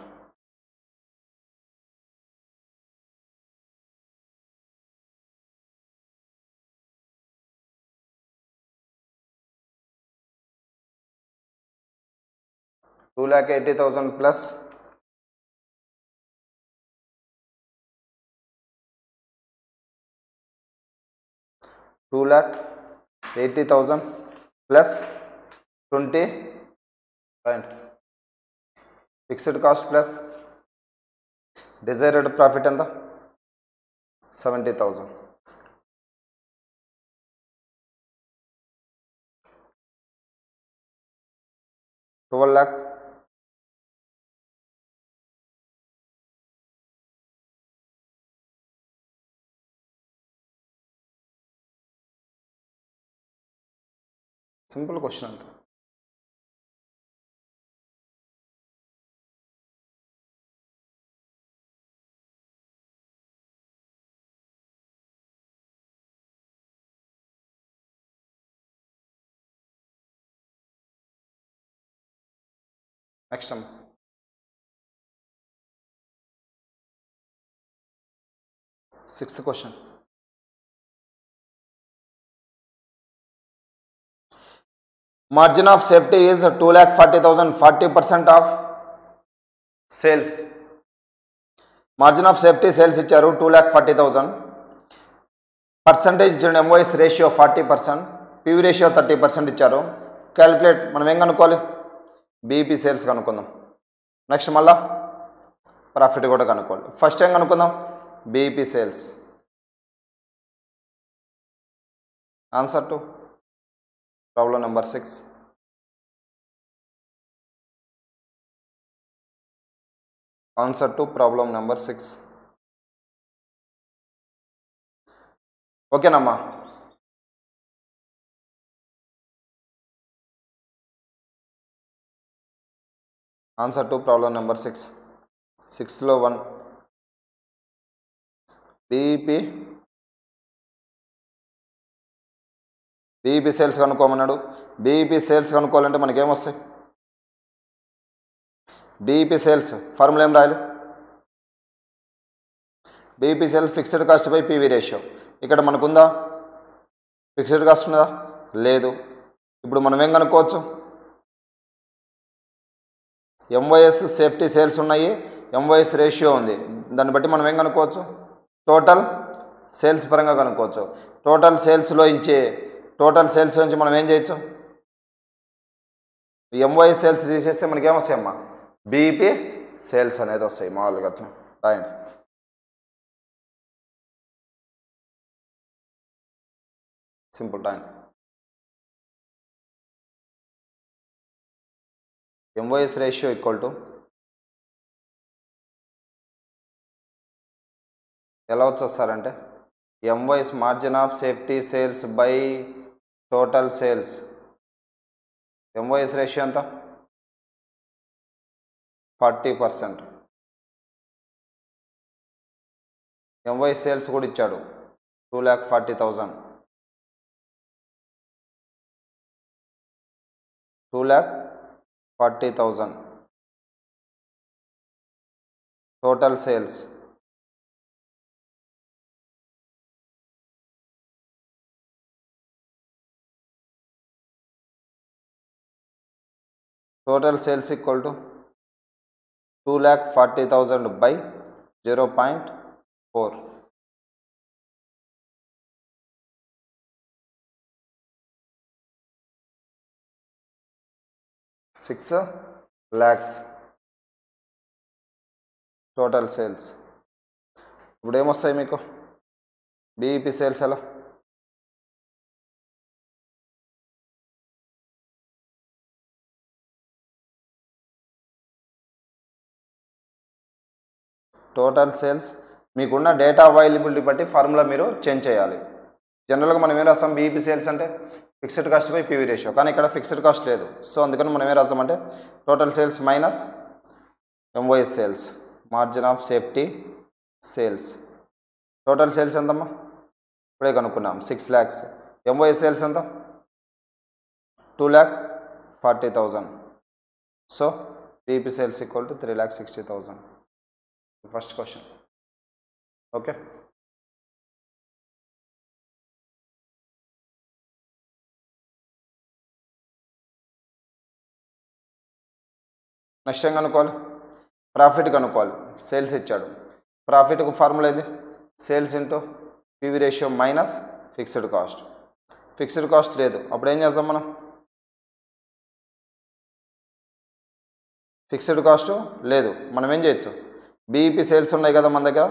$2,80,000 plus 2,80,000 plus 20 fixed cost plus desired profit ఎంత? 70,000. $12,00,000 simple question అంత. Next అమ్మ 6th question. Margin of safety is 2,40,000, 40% of sales. Margin of safety sales ఇచ్చారు 2,40,000, percentage ఇచ్చారు, MOs ratio 40%, PV ratio 30% ఇచ్చారు. Calculate, మనం ఏం కనుక్కోవాలి? బీఈపీ సేల్స్ కనుక్కుందాం. నెక్స్ట్ మళ్ళా ప్రాఫిట్ కూడా కనుక్కోవాలి. ఫస్ట్ ఏం కనుక్కుందాం? BEP sales. Answer to problem number 6. Answer to problem number 6. ఓకేనమ్మా? Answer to problem number 6. 6లో 1 బీఈపీ సేల్స్ కనుక్కోమన్నాడు. బీఈపీ సేల్స్ కనుక్కోవాలంటే మనకేమొస్తాయి? బీఈపీ సేల్స్ ఫార్ములా ఏం రాయాలి? BEP sales fixed cost by PV ratio. ఇక్కడ మనకుందా? ఫిక్స్డ్ కాస్ట్ ఉందా? లేదు. ఇప్పుడు మనం ఏం కనుక్కోవచ్చు? ఎంఓఎస్ సేఫ్టీ సేల్స్ ఉన్నాయి, ఎంఓఎస్ రేషియో ఉంది. దాన్ని బట్టి మనం ఏం కనుక్కోవచ్చు? టోటల్ సేల్స్ పరంగా కనుక్కోవచ్చు. టోటల్ సేల్స్ నుంచి మనం ఏం చేయొచ్చు? ఎంఓఎస్ సేల్స్ తీసేస్తే మనకి ఏమొస్తాయి అమ్మా? బీఈపీ సేల్స్ అనేది వస్తాయి. మామూలుగా అట్లా రాయండి. సింపుల్ రాయండి. ఎంఓఎస్ రేషియో ఈక్వల్ టు ఎలా వచ్చేస్తారంటే MOS margin of safety sales by total sales. MOS ratio ఎంత? 40%. ఎంఓఎస్ సేల్స్ కూడా ఇచ్చాడు 2,40,000. 2,40,000 total sales. Total sales equal to 2,40,000 by 0.4. 6 lakhs total sales. ఇప్పుడు ఏమొస్తాయి మీకు? బీఈపీ సేల్స్ ఎలా? టోటల్ సేల్స్ మీకున్న డేటా అవైలబిలిటీ బట్టి ఫార్ములా మీరు చేంజ్ చేయాలి. జనరల్గా మనం ఏం రాస్తాం? బీఈపీ సేల్స్ అంటే fixed cost by PV ratio, కానీ ఇక్కడ ఫిక్స్డ్ కాస్ట్ లేదు. సో అందుకని మనం ఏం రాస్తామంటే total sales minus MOS sales, margin of safety sales. Total sales ఎంతమ్మా? ఇప్పుడే కనుక్కున్నాం 6 lakhs. ఎంఓఎస్ సేల్స్ ఎంత? 2,40,000. So BEP sales equal to 3,60,000. First question. Okay, next ఏం కనుక్కోవాలి? ప్రాఫిట్ కనుక్కోవాలి. సేల్స్ ఇచ్చాడు, ప్రాఫిట్కు ఫార్ములా ఏంది? Sales into PV ratio minus fixed cost. Fixed cost లేదు, అప్పుడు ఏం చేస్తాం మనం? ఫిక్స్డ్ కాస్ట్ లేదు, మనం ఏం చేయొచ్చు? బీఈపీ సేల్స్ ఉన్నాయి కదా మన దగ్గర,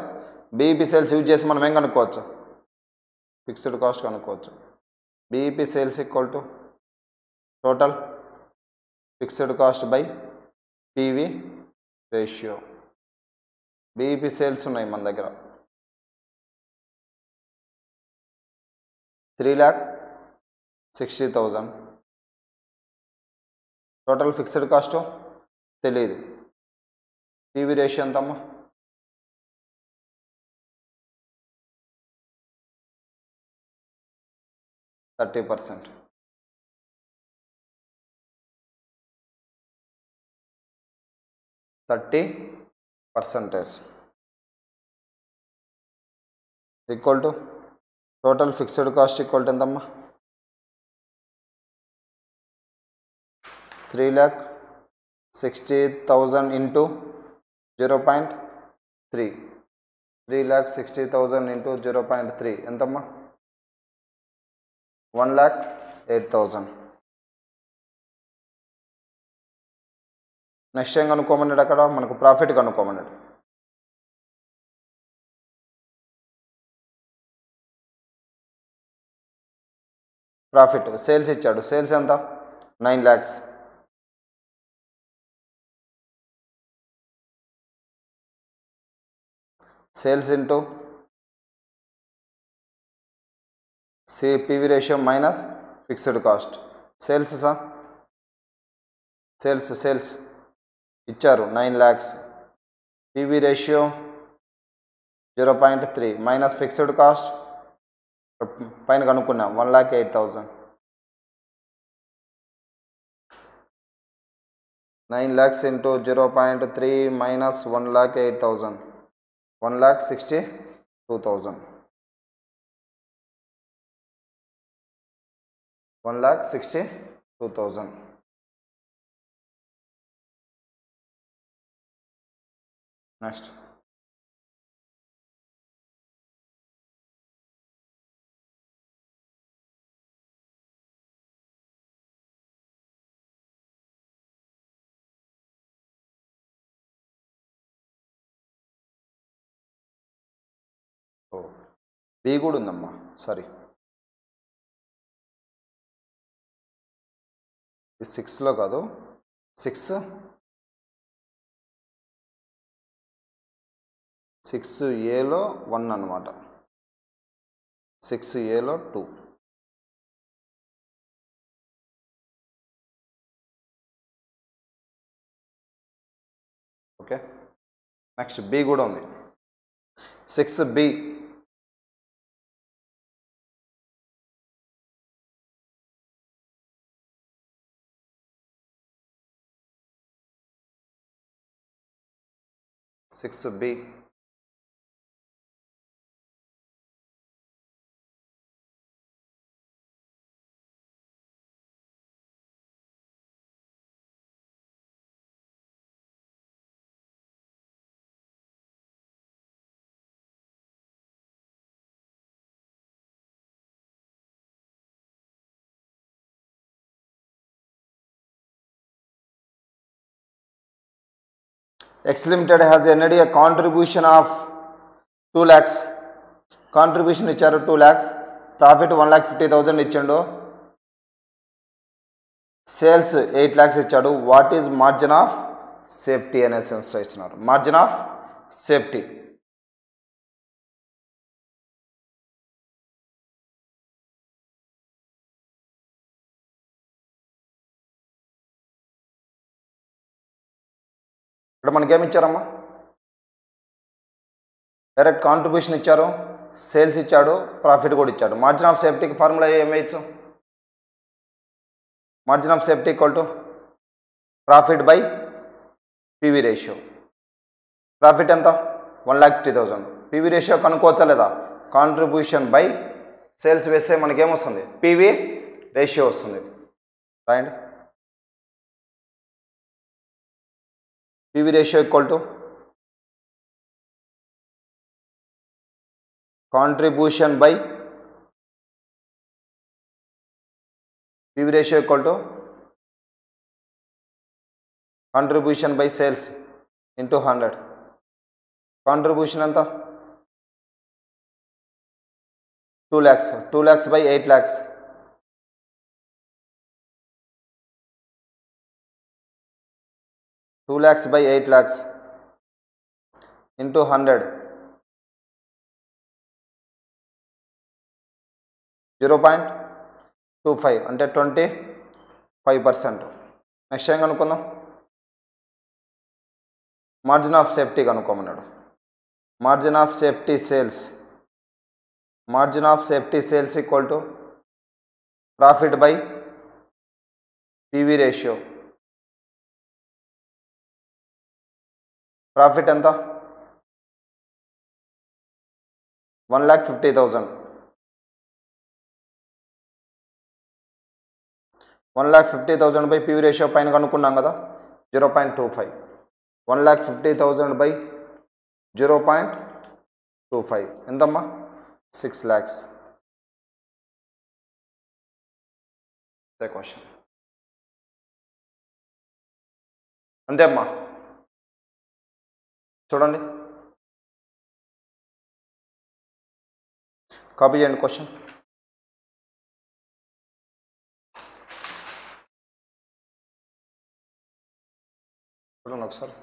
బీఈపీ సేల్స్ యూజ్ చేసి మనం ఏం కనుక్కోవచ్చు? ఫిక్స్డ్ కాస్ట్ కనుక్కోవచ్చు. BEP sales equal to total fixed cost by PV ratio. BEP sales ఉన్నాయి మన దగ్గర 3,60,000. టోటల్ ఫిక్స్డ్ కాస్ట్ తెలియదు. పివి రేషియో ఎంతమ్మా? 30%. 30% equal to total fixed cost equal to ఎంతమ్మా? 3,60,000 into 0.3. 3,60,000 into 0.3 ఎంతమ్మా? 1,08,000. నెక్స్ట్ ఏం కనుక్కోమన్నాడు? అక్కడ మనకు ప్రాఫిట్ కనుక్కోమన్నాడు. ప్రాఫిట్ సేల్స్ ఇచ్చాడు. సేల్స్ ఎంత? 9 lakhs. Sales into PV ratio minus fixed cost. Sales సా సేల్స్ ఇచ్చారు 9 lakhs. PV ratio 0.3 minus fixed cost పైన కనుక్కున్నాం 1,08,000. 9 lakhs into 0.3 minus 1,08,000. 1,62,000. 1,62,000. Next B కూడా ఉందమ్మా, సారీ ఇది 6లో కాదు, 6Aలో 1 అన్నమాట, 6Aలో 2. ఓకే, నెక్స్ట్ బి కూడా ఉంది. 6B. X Limited has earned a contribution of 2 lakhs. Contribution ఇచ్చారు 2 lakhs. ప్రాఫిట్ 1,50,000 ఇచ్చాడు. సేల్స్ 8 lakhs ఇచ్చాడు. What is margin of safety అనే సెన్స్లో ఇచ్చినారు. మార్జిన్ ఆఫ్ సేఫ్టీ ఇక్కడ మనకేమి ఇచ్చారమ్మా? డైరెక్ట్ కాంట్రిబ్యూషన్ ఇచ్చారు, సేల్స్ ఇచ్చాడు, ప్రాఫిట్ కూడా ఇచ్చాడు. మార్జిన్ ఆఫ్ సేఫ్టీకి ఫార్ములా ఏమేయచ్చు? Margin of safety equal to profit by PV ratio. Profit ఎంత? 1,50,000. పివి రేషియో కనుక్కోవచ్చా లేదా? కాంట్రిబ్యూషన్ బై సేల్స్ వేస్తే మనకేమొస్తుంది? పివి రేషియో వస్తుంది. Right, PV ratio equal to contribution by PV ratio equal to contribution by sales into 100. Contribution ఎంత? 2 lakhs. 2 lakhs by 8 lakhs. 2 lakhs by 8 lakhs into 100. 0.25 అంటే 25%. Next ఏం కనుక్కుందాం? Margin of safety కనుక్కోమన్నాడు. Margin of safety sales. Margin of safety sales equal to profit by PV ratio. Profit ఎంత? 1,50,000. 1,50,000 by PV ratio పైన కనుక్కున్నాం కదా 0.25. 1,50,000 by 0.25 ఎంతమ్మా 6 lakhs. అదే question అంతే అమ్మా. చూడండి కాపీ చేయండి క్వశ్చన్. చూడండి ఒకసారి.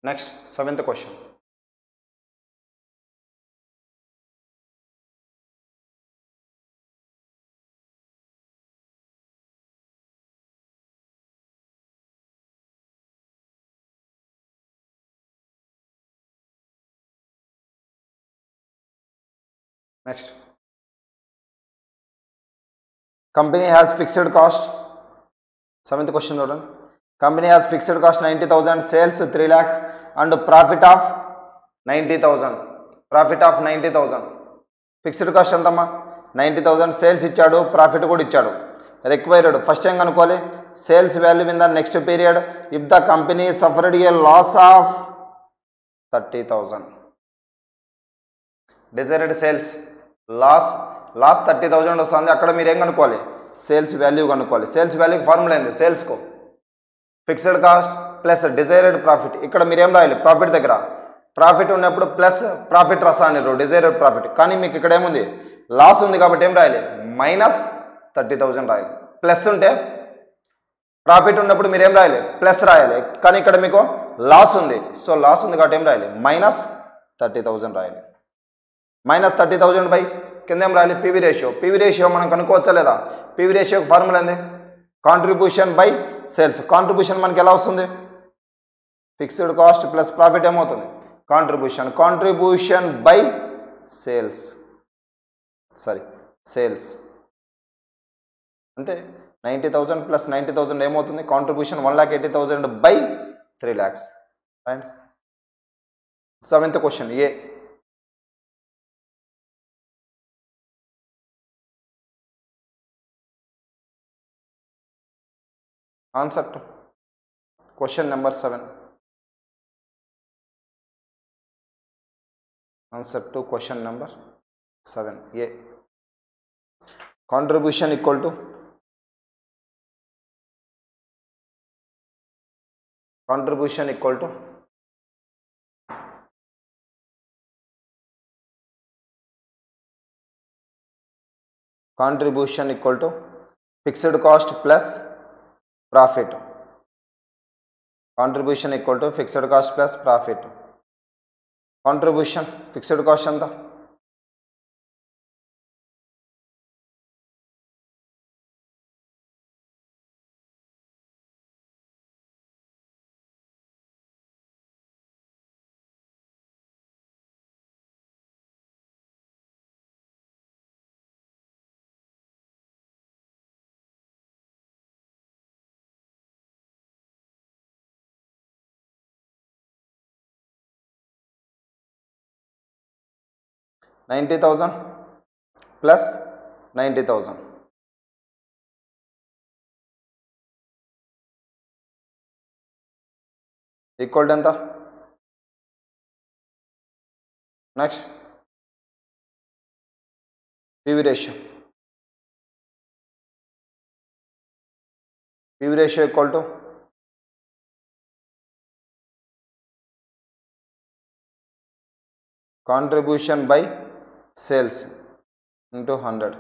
Next 7th question. Next company has fixed cost. 7th question చూడండి. Company has fixed cost 90,000, sales 3 lakhs and profit of 90,000. Profit of 90,000. Fixed cost ఎంతమ్మా 90,000, సేల్స్ ఇచ్చాడు, ప్రాఫిట్ కూడా ఇచ్చాడు. రిక్వైర్డ్ ఫస్ట్ ఏం కనుక్కోవాలి sales value in the next period if the company suffered a loss of 30,000. Desired sales loss 30,000 వస్తుంది. అక్కడ మీరు ఏం కనుక్కోవాలి సేల్స్ వాల్యూ కనుక్కోవాలి. సేల్స్ వాల్యూకి ఫార్ములా ఏంది సేల్స్కు fixed cost plus desired profit. ఇక్కడ మీరు ఏం రాయాలి ప్రాఫిట్ దగ్గర ప్రాఫిట్ ఉన్నప్పుడు ప్లస్ ప్రాఫిట్ రసానిరు డిజైర్డ్ ప్రాఫిట్. కానీ మీకు ఇక్కడ ఏముంది లాస్ ఉంది కాబట్టి ఏం రాయాలి -30,000 రాయాలి. ప్లస్ ఉంటే ప్రాఫిట్ ఉన్నప్పుడు మీరు ఏం రాయాలి ప్లస్ రాయాలి. కానీ ఇక్కడ మీకు లాస్ ఉంది, సో లాస్ ఉంది కాబట్టి ఏం రాయాలి -30,000 రాయాలి. -30,000 బై కింద ఏం రాయాలి పివి రేషియో. పివి రేషియో మనం కనుక్కోవచ్చా లేదా? పివి రేషియోకి ఫార్ములా ఏంది కాంట్రిబ్యూషన్ బై సేల్స్. కాంట్రిబ్యూషన్ మనకి ఎలా వస్తుంది ఫిక్స్డ్ కాస్ట్ ప్లస్ ప్రాఫిట్ ఏమవుతుంది contribution. Contribution by sales sales అంతే. 90,000 ప్లస్ 90,000 ఏమవుతుంది contribution 1,80,000 by 3 lakhs. Right. 7th question A. Answer to question number 7. Answer to question number 7 A. Contribution equal to contribution equal to contribution equal to fixed cost plus profit. Contribution equal to fixed cost plus profit. Contribution fixed cost ఎంత $90,000 plus 90,000 equal to ఎంత? Next PV ratio. PV ratio equal to contribution by sales into 100.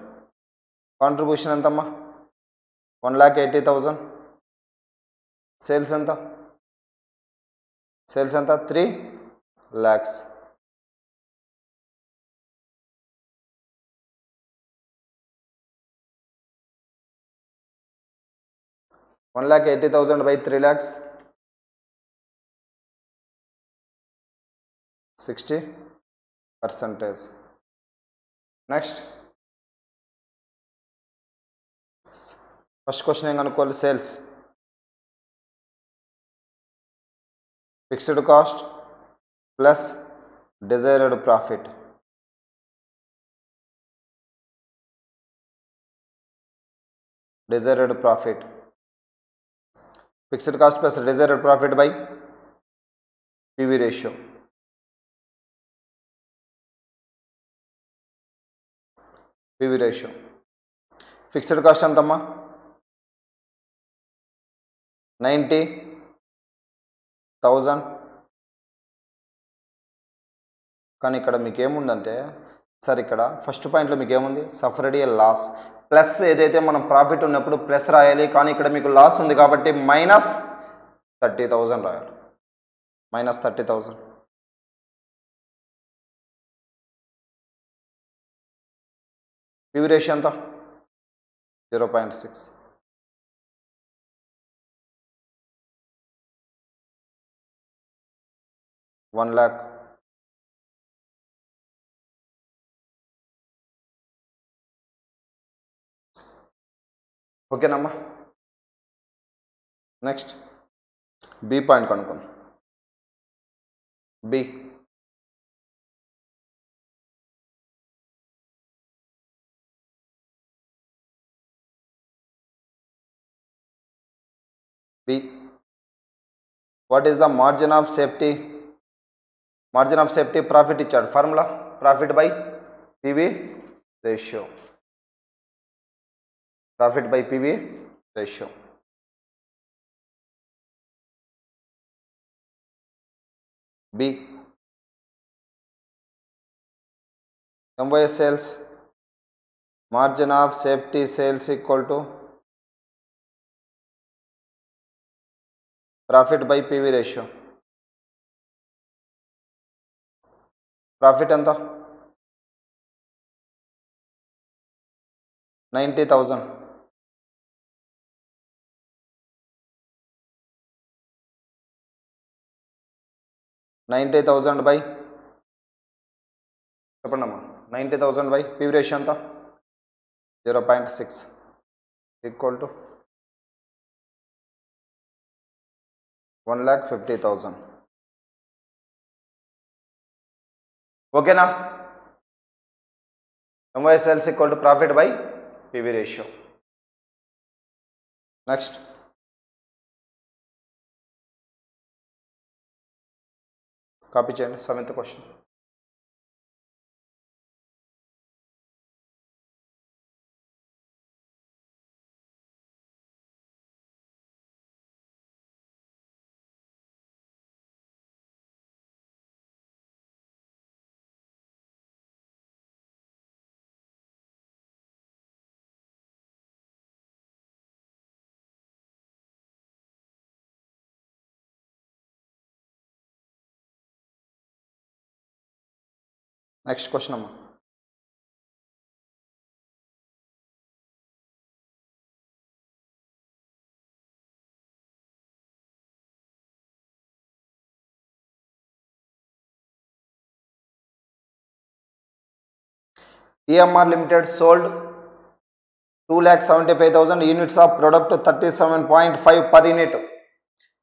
Contribution ఎంతమ్మా 1,80,000. Sales ఎంత? Sales ఎంత 3 lakhs. $1,80,000 by 3 lakhs 60%. Next first question ఏం కనుక్కోవాలి? Sales fixed cost plus desired profit. Desired profit fixed cost plus desired profit by PV ratio. PV ratio fixed cost ఎంతమ్మా? 90,000. కానీ ఇక్కడ మీకు ఏముందంటే సార్, ఇక్కడ ఫస్ట్ పాయింట్లో మీకు ఏముంది? Suffered a loss. ప్లస్ ఏదైతే మనం ప్రాఫిట్ ఉన్నప్పుడు ప్లస్ రాయాలి, కానీ ఇక్కడ మీకు లాస్ ఉంది కాబట్టి -30,000 రాయాలి. -30,000. పివి రేషియో ఎంత? 0.6. $1,00,000. ఓకేనమ్మా. నెక్స్ట్ బి పాయింట్ కనుక్కుందాం. B what is the margin of safety? Margin of safety profit ఇచ్చాడు. Formula profit by PV ratio. Profit by PV ratio. B MYS sales margin of safety sales equal to profit by PV ratio. Profit ఎంత? 90,000. 90,000 by చెప్పండి అమ్మా. 90,000 by PV ratio ఎంత? 0.6 equal to 1,50,000. ఓకేనా? MYS sales equal to profit by PV ratio. Next copy చేయండి. 7th question. Next question అమ్మా. EMR Limited sold 2,75,000 units of product 37.5 per unit.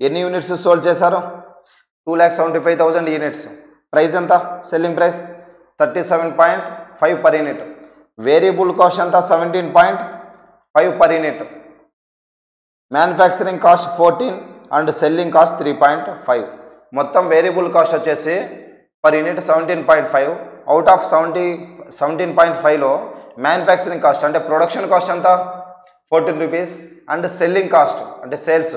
ఎన్ని units sold చేశారు? 2,75,000 units. Price ఎంత? Selling price 37.5 per unit. Variable cost ఎంత? 17.5 per unit. Manufacturing cost 14 and selling cost 3.5. మొత్తం variable cost వచ్చేసి per unit 17.5. Out of 17.5లో manufacturing cost అంటే production cost ఎంత? 14 rupees. And selling cost అంటే sales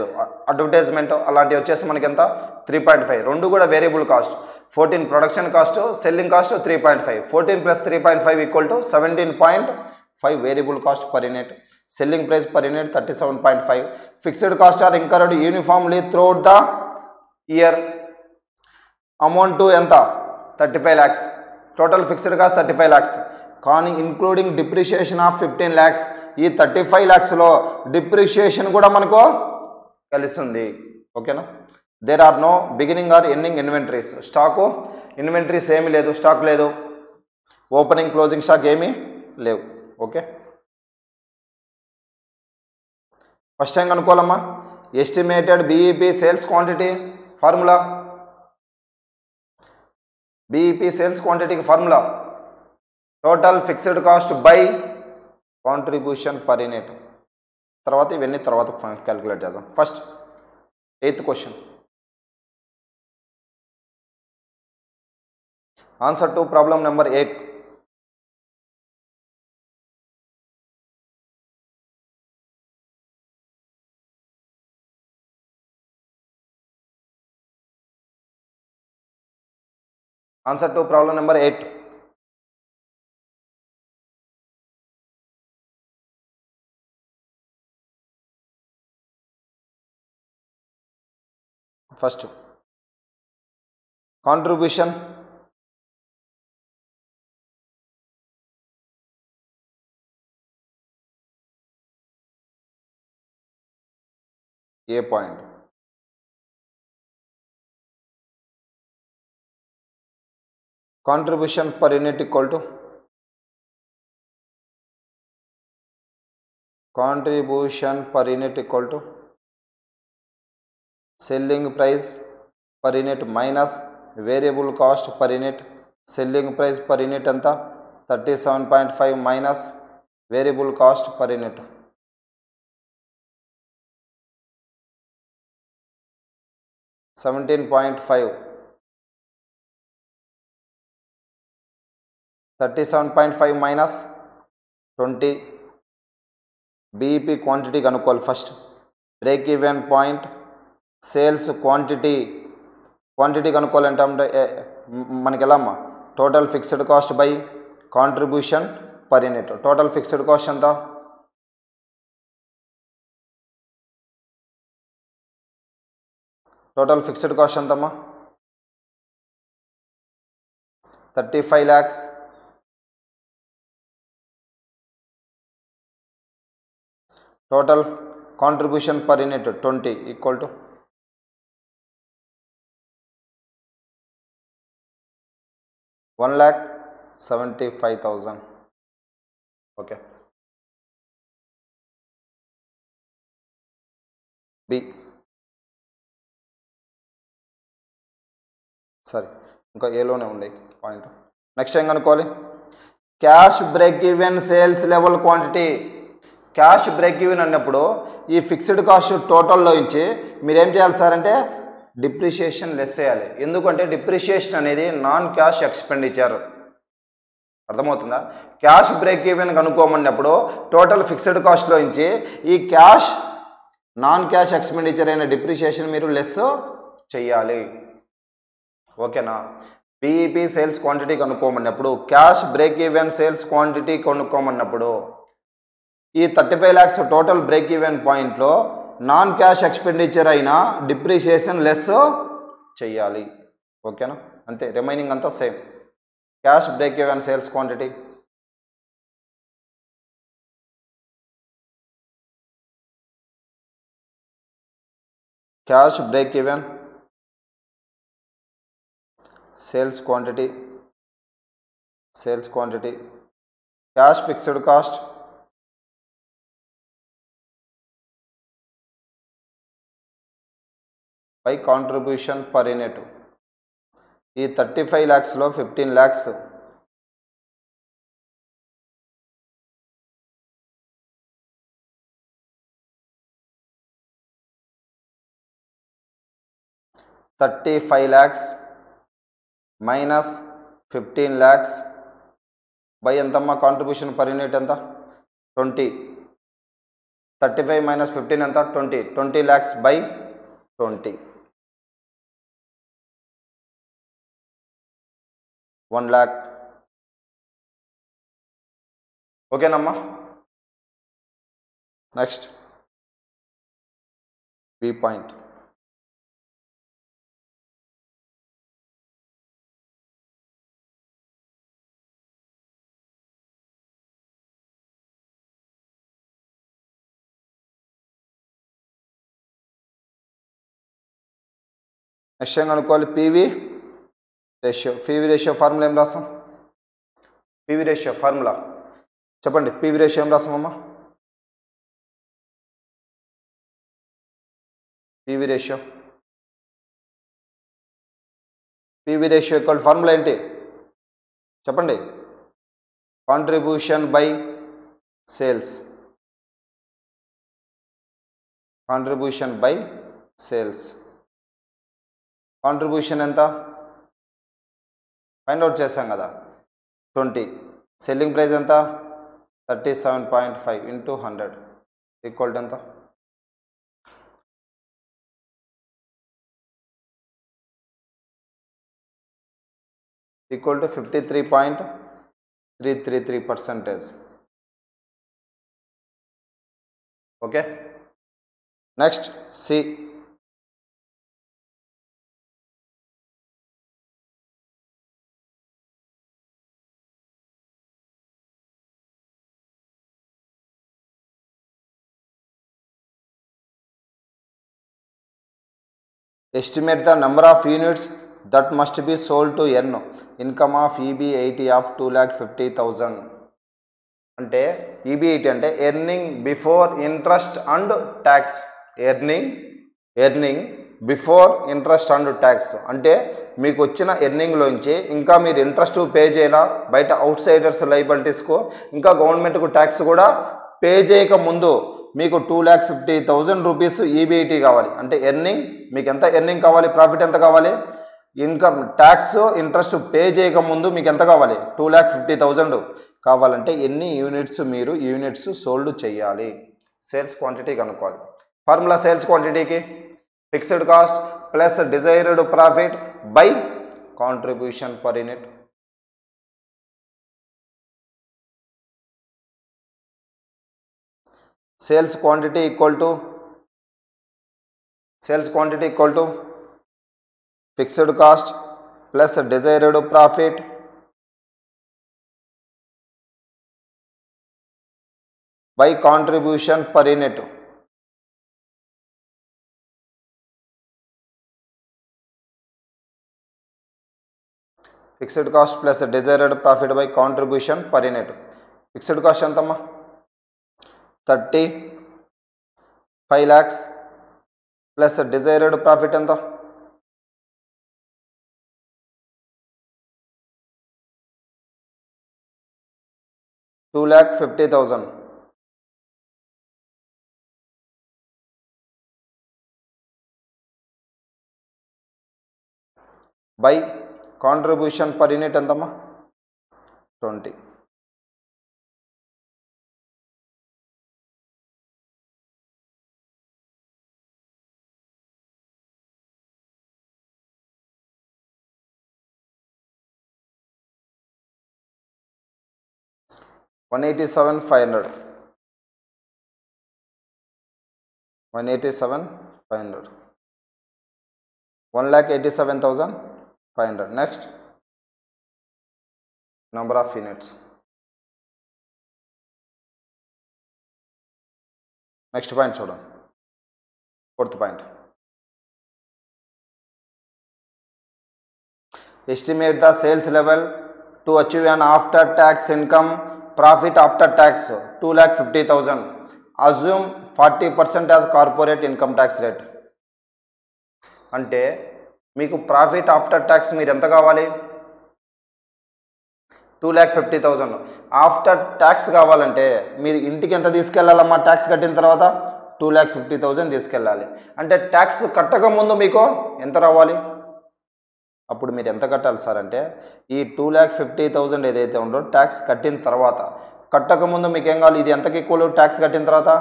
advertisement అలాంటివి వచ్చేసి మనకి ఎంత? 3.5. రెండు కూడా variable cost. 14 production cost, selling cost 3.5. 14 + 3.5 equal to 17.5 variable cost per unit. Selling price per unit 37.5. Fixed cost are incurred uniformly throughout the year. Amount ఎంత? 35 lakhs. Total fixed cost 35 lakhs. కానీ including depreciation of 15 lakhs. ఈ 35 lakhsలో depreciation కూడా మనకు కలిసింది. ఓకేనా? There are no beginning or ending inventories. Stock inventories ఏమీ లేదు, stock లేదు. ఓపెనింగ్ క్లోజింగ్ స్టాక్ ఏమీ లేవు. ఓకే. ఫస్ట్ టైం కనుక్కోవాలమ్మా. Estimated BEP sales quantity formula, BEP sales క్వాంటిటీకి formula total fixed cost by contribution per unit. తర్వాత ఇవన్నీ తర్వాత క్యాలిక్యులేట్ చేద్దాం. First 8th question. Answer to problem number 8. Answer to problem number 8. First contribution ఏ point, contribution per unit equal to contribution per unit equal to selling price per unit minus variable cost per unit. Selling price per unit ఎంత 37.5 minus variable cost per unit 17.5. 37.5 minus 20. BEP quantity కనుక్కోవాలి first. Break even point sales quantity కనుక్కోవాలంటే మనకి ఎలా అమ్మా, total fixed cost by contribution per unit. Total fixed cost ఎంత, total fixed cost ఎంతమ్మా 35 lakhs. Total contribution per unit 20 equal to 1,75,000. Okay. బి సరే, ఇంకా ఏలోనే ఉన్నాయి పాయింట్. నెక్స్ట్ ఏం కనుక్కోవాలి, cash break even sales level quantity. Cash break even అన్నప్పుడు ఈ ఫిక్స్డ్ కాస్ట్ టోటల్లో ఇచ్చి మీరేం చేయాలి సార్ అంటే డిప్రిషియేషన్ లెస్ చేయాలి. ఎందుకంటే డిప్రిషియేషన్ అనేది నాన్ క్యాష్ ఎక్స్పెండిచర్. అర్థమవుతుందా? క్యాష్ బ్రేక్ ఈవెన్ కనుక్కోమన్నప్పుడు టోటల్ ఫిక్స్డ్ కాస్ట్లో ఇచ్చి ఈ క్యాష్ నాన్ క్యాష్ ఎక్స్పెండిచర్ అయిన డిప్రిషియేషన్ మీరు లెస్ చెయ్యాలి. ఓకేనా? బీఈపీ సేల్స్ క్వాంటిటీ కనుక్కోమన్నప్పుడు cash break even sales quantity కనుక్కోమన్నప్పుడు ఈ 35 lakhs టోటల్ బ్రేక్ ఈవెన్ పాయింట్లో నాన్ క్యాష్ ఎక్స్పెండిచర్ అయినా డిప్రిషియేషన్ లెస్ చెయ్యాలి. ఓకేనా? అంతే, రిమైనింగ్ అంతా same. Cash break even sales quantity cash break even sales quantity cash fixed cost by contribution per unit. ఈ 35 lakhsలో 15 lakhs మైనస్ 15 lakhs బై ఎంతమ్మా contribution per unit ఎంత 20. 35 minus 15 ఎంత 20 lakhs బై 20 1 lakh. ఓకేనమ్మా? Next B point. నెక్స్ట్ ఏం కనుక్కోవాలి, PV ratio formula ఏం రాస్తాం? పీవీ రేషియో ఫార్ములా చెప్పండి. పీవీ రేషియో ఏం రాస్తామమ్మా? పీవీ రేషియో ఈక్వల్ ఫార్ములా ఏంటి చెప్పండి కాంట్రిబ్యూషన్ బై సేల్స్ కాంట్రిబ్యూషన్ ఎంత ఫైండ్ అవుట్ చేసాం కదా 20 సెల్లింగ్ ప్రైస్ ఎంత 37.5 ఇంటూ 100 ఈక్వల్ టు ఎంత equal to 53.333%. Okay next C estimate the number of units that must be sold to earn income of EB80 of 2,50,000. అంటే EB80 అంటే earning before interest and tax earning before interest and tax అంటే మీకు వచ్చిన ఎర్నింగ్లోంచి ఇంకా మీరు interest pay చేయాలా బయట out Zydus లైబిలిటీస్కు ఇంకా గవర్నమెంట్కు ట్యాక్స్ కూడా పే చేయక ముందు మీకు 2,50,000 రూపీస్ EB80 కావాలి అంటే ఎర్నింగ్ మీకు ఎంత ఎర్నింగ్ కావాలి ప్రాఫిట్ ఎంత కావాలి ఇన్కమ్ ట్యాక్స్ ఇంట్రెస్ట్ పే చేయక ముందు మీకు ఎంత కావాలి 2,50,000 కావాలంటే ఎన్ని యూనిట్స్ మీరు యూనిట్స్ సోల్డ్ చేయాలి సేల్స్ క్వాంటిటీ కనుక్కోవాలి ఫార్ములా సేల్స్ క్వాంటిటీకి fixed cost plus desired profit by contribution per unit sales quantity equal to fixed cost plus desired profit by contribution per unit. Fixed cost plus desired profit by contribution per unit. Fixed cost ఎంతమ్మా 35 lakhs plus desired profit ఎంత 2,50,000 by contribution per unit ఎంతమ్మా 20 187,500 1,87,500 next number of units next point చూడండి fourth point estimate the sales level to achieve an after tax income profit after tax 2,50,000 assume 40% as corporate income tax rate అంటే మీకు profit after tax మీరు ఎంత కావాలి 2,50,000 after tax కావాలంటే మీరు ఇంటికి ఎంత తీసుకెళ్ళాలమ్మా ట్యాక్స్ కట్టిన తర్వాత 2,50,000 తీసుకెళ్ళాలి అంటే ట్యాక్స్ కట్టక ముందు మీకు ఎంత రావాలి అప్పుడు మీరు ఎంత కట్టాలి సార్ అంటే ఈ 2,50,000 ఏదైతే ఉందో ట్యాక్స్ కట్టిన తర్వాత కట్టక ముందు మీకు ఏం కావాలి ఇది ఎంతకి ఈక్వల్ ట్యాక్స్ కట్టిన తర్వాత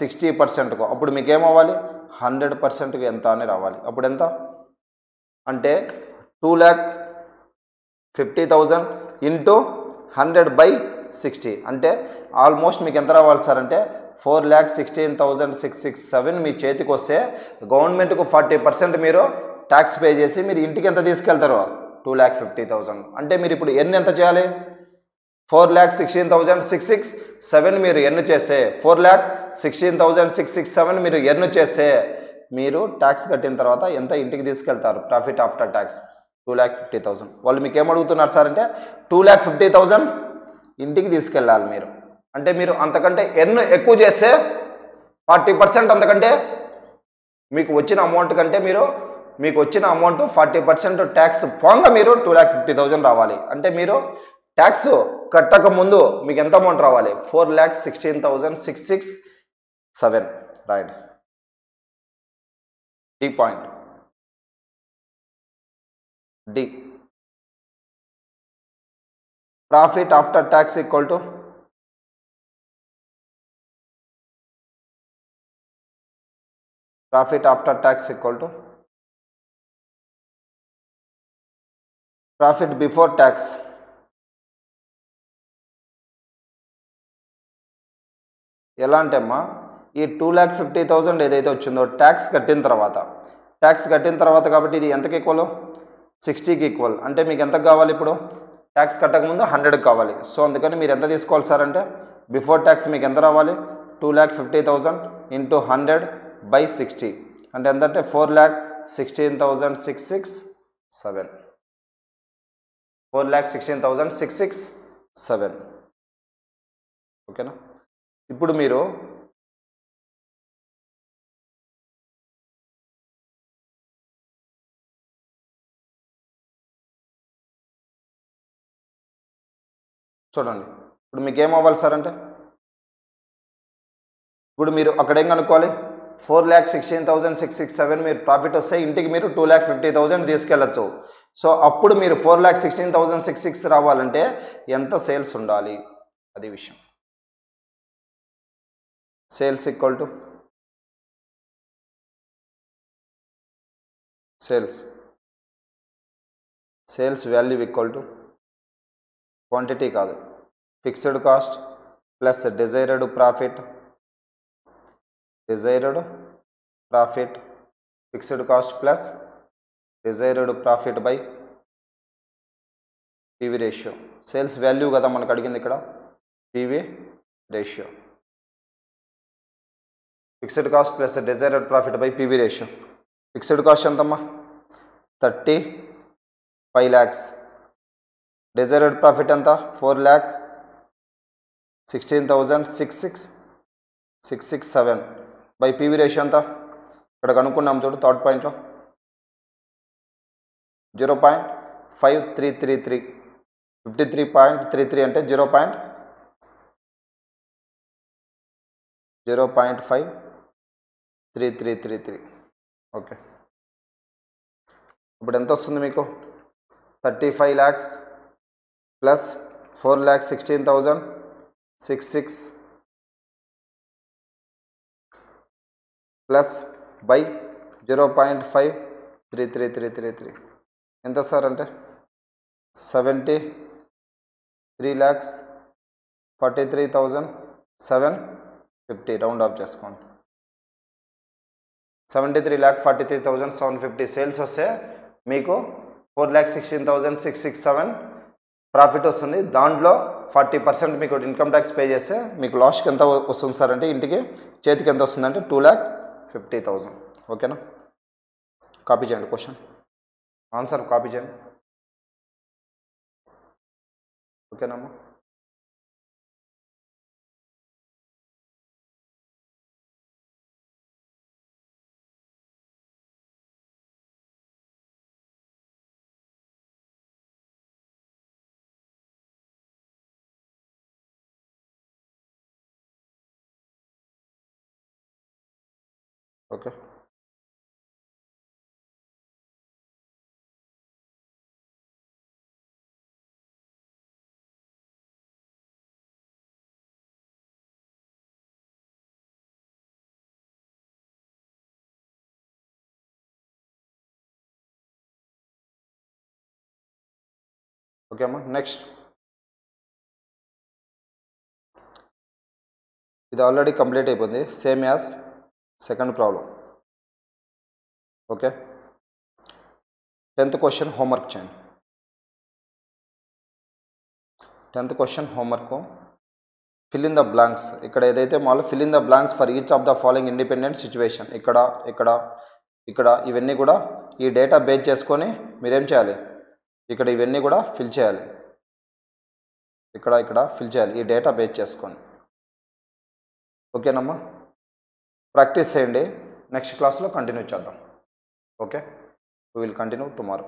60%కు అప్పుడు మీకు ఏమవ్వాలి 100%కు ఎంత అని రావాలి అప్పుడు ఎంత అంటే 2,50,000 ఇంటూ 100/60 అంటే ఆల్మోస్ట్ మీకు ఎంత రావాలి సార్ అంటే 4,16,667 మీ చేతికి వస్తే గవర్నమెంట్కు 40% మీరు ట్యాక్స్ పే చేసి మీరు ఇంటికి ఎంత తీసుకెళ్తారో 2,50,000 అంటే మీరు ఇప్పుడు ఎన్ని ఎంత చేయాలి 4,16,667 మీరు ఎర్న్ చేస్తే 4,16,667 మీరు ఎర్న్ చేస్తే మీరు ట్యాక్స్ కట్టిన తర్వాత ఎంత ఇంటికి తీసుకెళ్తారు ప్రాఫిట్ ఆఫ్టర్ ట్యాక్స్ 2,50,000 వాళ్ళు మీకు ఏమడుగుతున్నారు సార్ అంటే 2,50,000 ఇంటికి తీసుకెళ్ళాలి మీరు అంటే మీరు అంతకంటే ఎర్న్ ఎక్కువ చేస్తే 40% అంతకంటే మీకు వచ్చిన అమౌంట్ కంటే మీకు వచ్చిన అమౌంట్ 40% ట్యాక్స్ పోగా మీరు 2,50,000 రావాలి. అంటే మీరు ట్యాక్స్ కట్టక ముందు మీకు ఎంత అమౌంట్ రావాలి? 4,16,667 రాయండి. D point. D profit after tax equal to profit after tax equal to profit before tax. ఎలా అంటే అమ్మా ఈ 2,50,000 ఏదైతే వచ్చిందో ట్యాక్స్ కట్టిన తర్వాత కాబట్టి ఇది ఎంతకి ఈక్వల్? 60కి ఈక్వల్. అంటే మీకు ఎంతకు కావాలి ఇప్పుడు? ట్యాక్స్ కట్టకముందు 100కి కావాలి. సో అందుకని మీరు ఎంత తీసుకోవాలి సార్ అంటే బిఫోర్ ట్యాక్స్ మీకు ఎంత రావాలి? 2,50,000 ఇంటూ 100 by 60 అంటే ఎంతంటే 4,16,667. 4,16,667. ఓకేనా? ఇప్పుడు మీరు చూడండి, ఇప్పుడు మీకు ఏమవ్వాలి సార్ అంటే ఇప్పుడు మీరు అక్కడ ఏం కనుక్కోవాలి? 4,16,667 మీరు ప్రాఫిట్ వస్తే ఇంటికి మీరు 2,50,000 తీసుకెళ్ళచ్చు. సో అప్పుడు మీరు 4,16,666 రావాలంటే ఎంత సేల్స్ ఉండాలి? అది విషయం. Sales equal to sales value equal to quantity కాదు, fixed cost plus desired profit fixed cost plus desired profit by PV ratio. Sales value కదా మనకు అడిగింది ఇక్కడ, PV ratio. Fixed cost plus desired profit by PV ratio. Fixed cost ఎంతమ్మా? 35 lakhs. Desired profit ఎంత? 4,16,667 by PV ratio ఎంత? ఇక్కడ కనుక్కున్నాం చూడు third పాయింట్లో 0.5333. 53.33 అంటే 0.53333. ఓకే, ఇప్పుడు ఎంత వస్తుంది మీకు? 35 lakhs ప్లస్ 4,16,666 ప్లస్ బై 0.53333 ఎంత సార్ అంటే 73,43,750 రౌండ్ ఆఫ్ చేసుకోండి. 73,43,750 సేల్స్ వస్తే మీకు 4,16,667 ప్రాఫిట్ వస్తుంది. దాంట్లో 40% మీకు ఇన్కమ్ ట్యాక్స్ పే చేస్తే మీకు లాస్ట్కి ఎంత వస్తుంది సార్ అంటే ఇంటికి చేతికి ఎంత వస్తుంది అంటే 2,50,000. ఓకేనా? కాపీ చేయండి క్వశ్చన్ ఆన్సర్, కాపీ చేయండి. ఓకేనమ్మా? ఓకే, ఓకే అమ్మా. నెక్స్ట్ ఇది ఆల్రెడీ కంప్లీట్ అయిపోయింది, same as second problem. Okay, 10th question homework చేయండి. 10th question homework fill in the blanks. ఇక్కడ ఏదైతే మాలో fill in the blanks for each of the following independent situation. ఇక్కడ ఇవన్నీ కూడా ఈ డేటా బేస్ చేసుకొని మీరేం చేయాలి? ఇక్కడ ఇవన్నీ కూడా ఫిల్ చేయాలి. ఇక్కడ ఫిల్ చేయాలి ఈ డేటా బేస్ చేసుకొని. ఓకేనమ్మా? ప్రాక్టీస్ చేయండి. నెక్స్ట్ క్లాస్లో కంటిన్యూ చేద్దాం. Okay, we will continue tomorrow.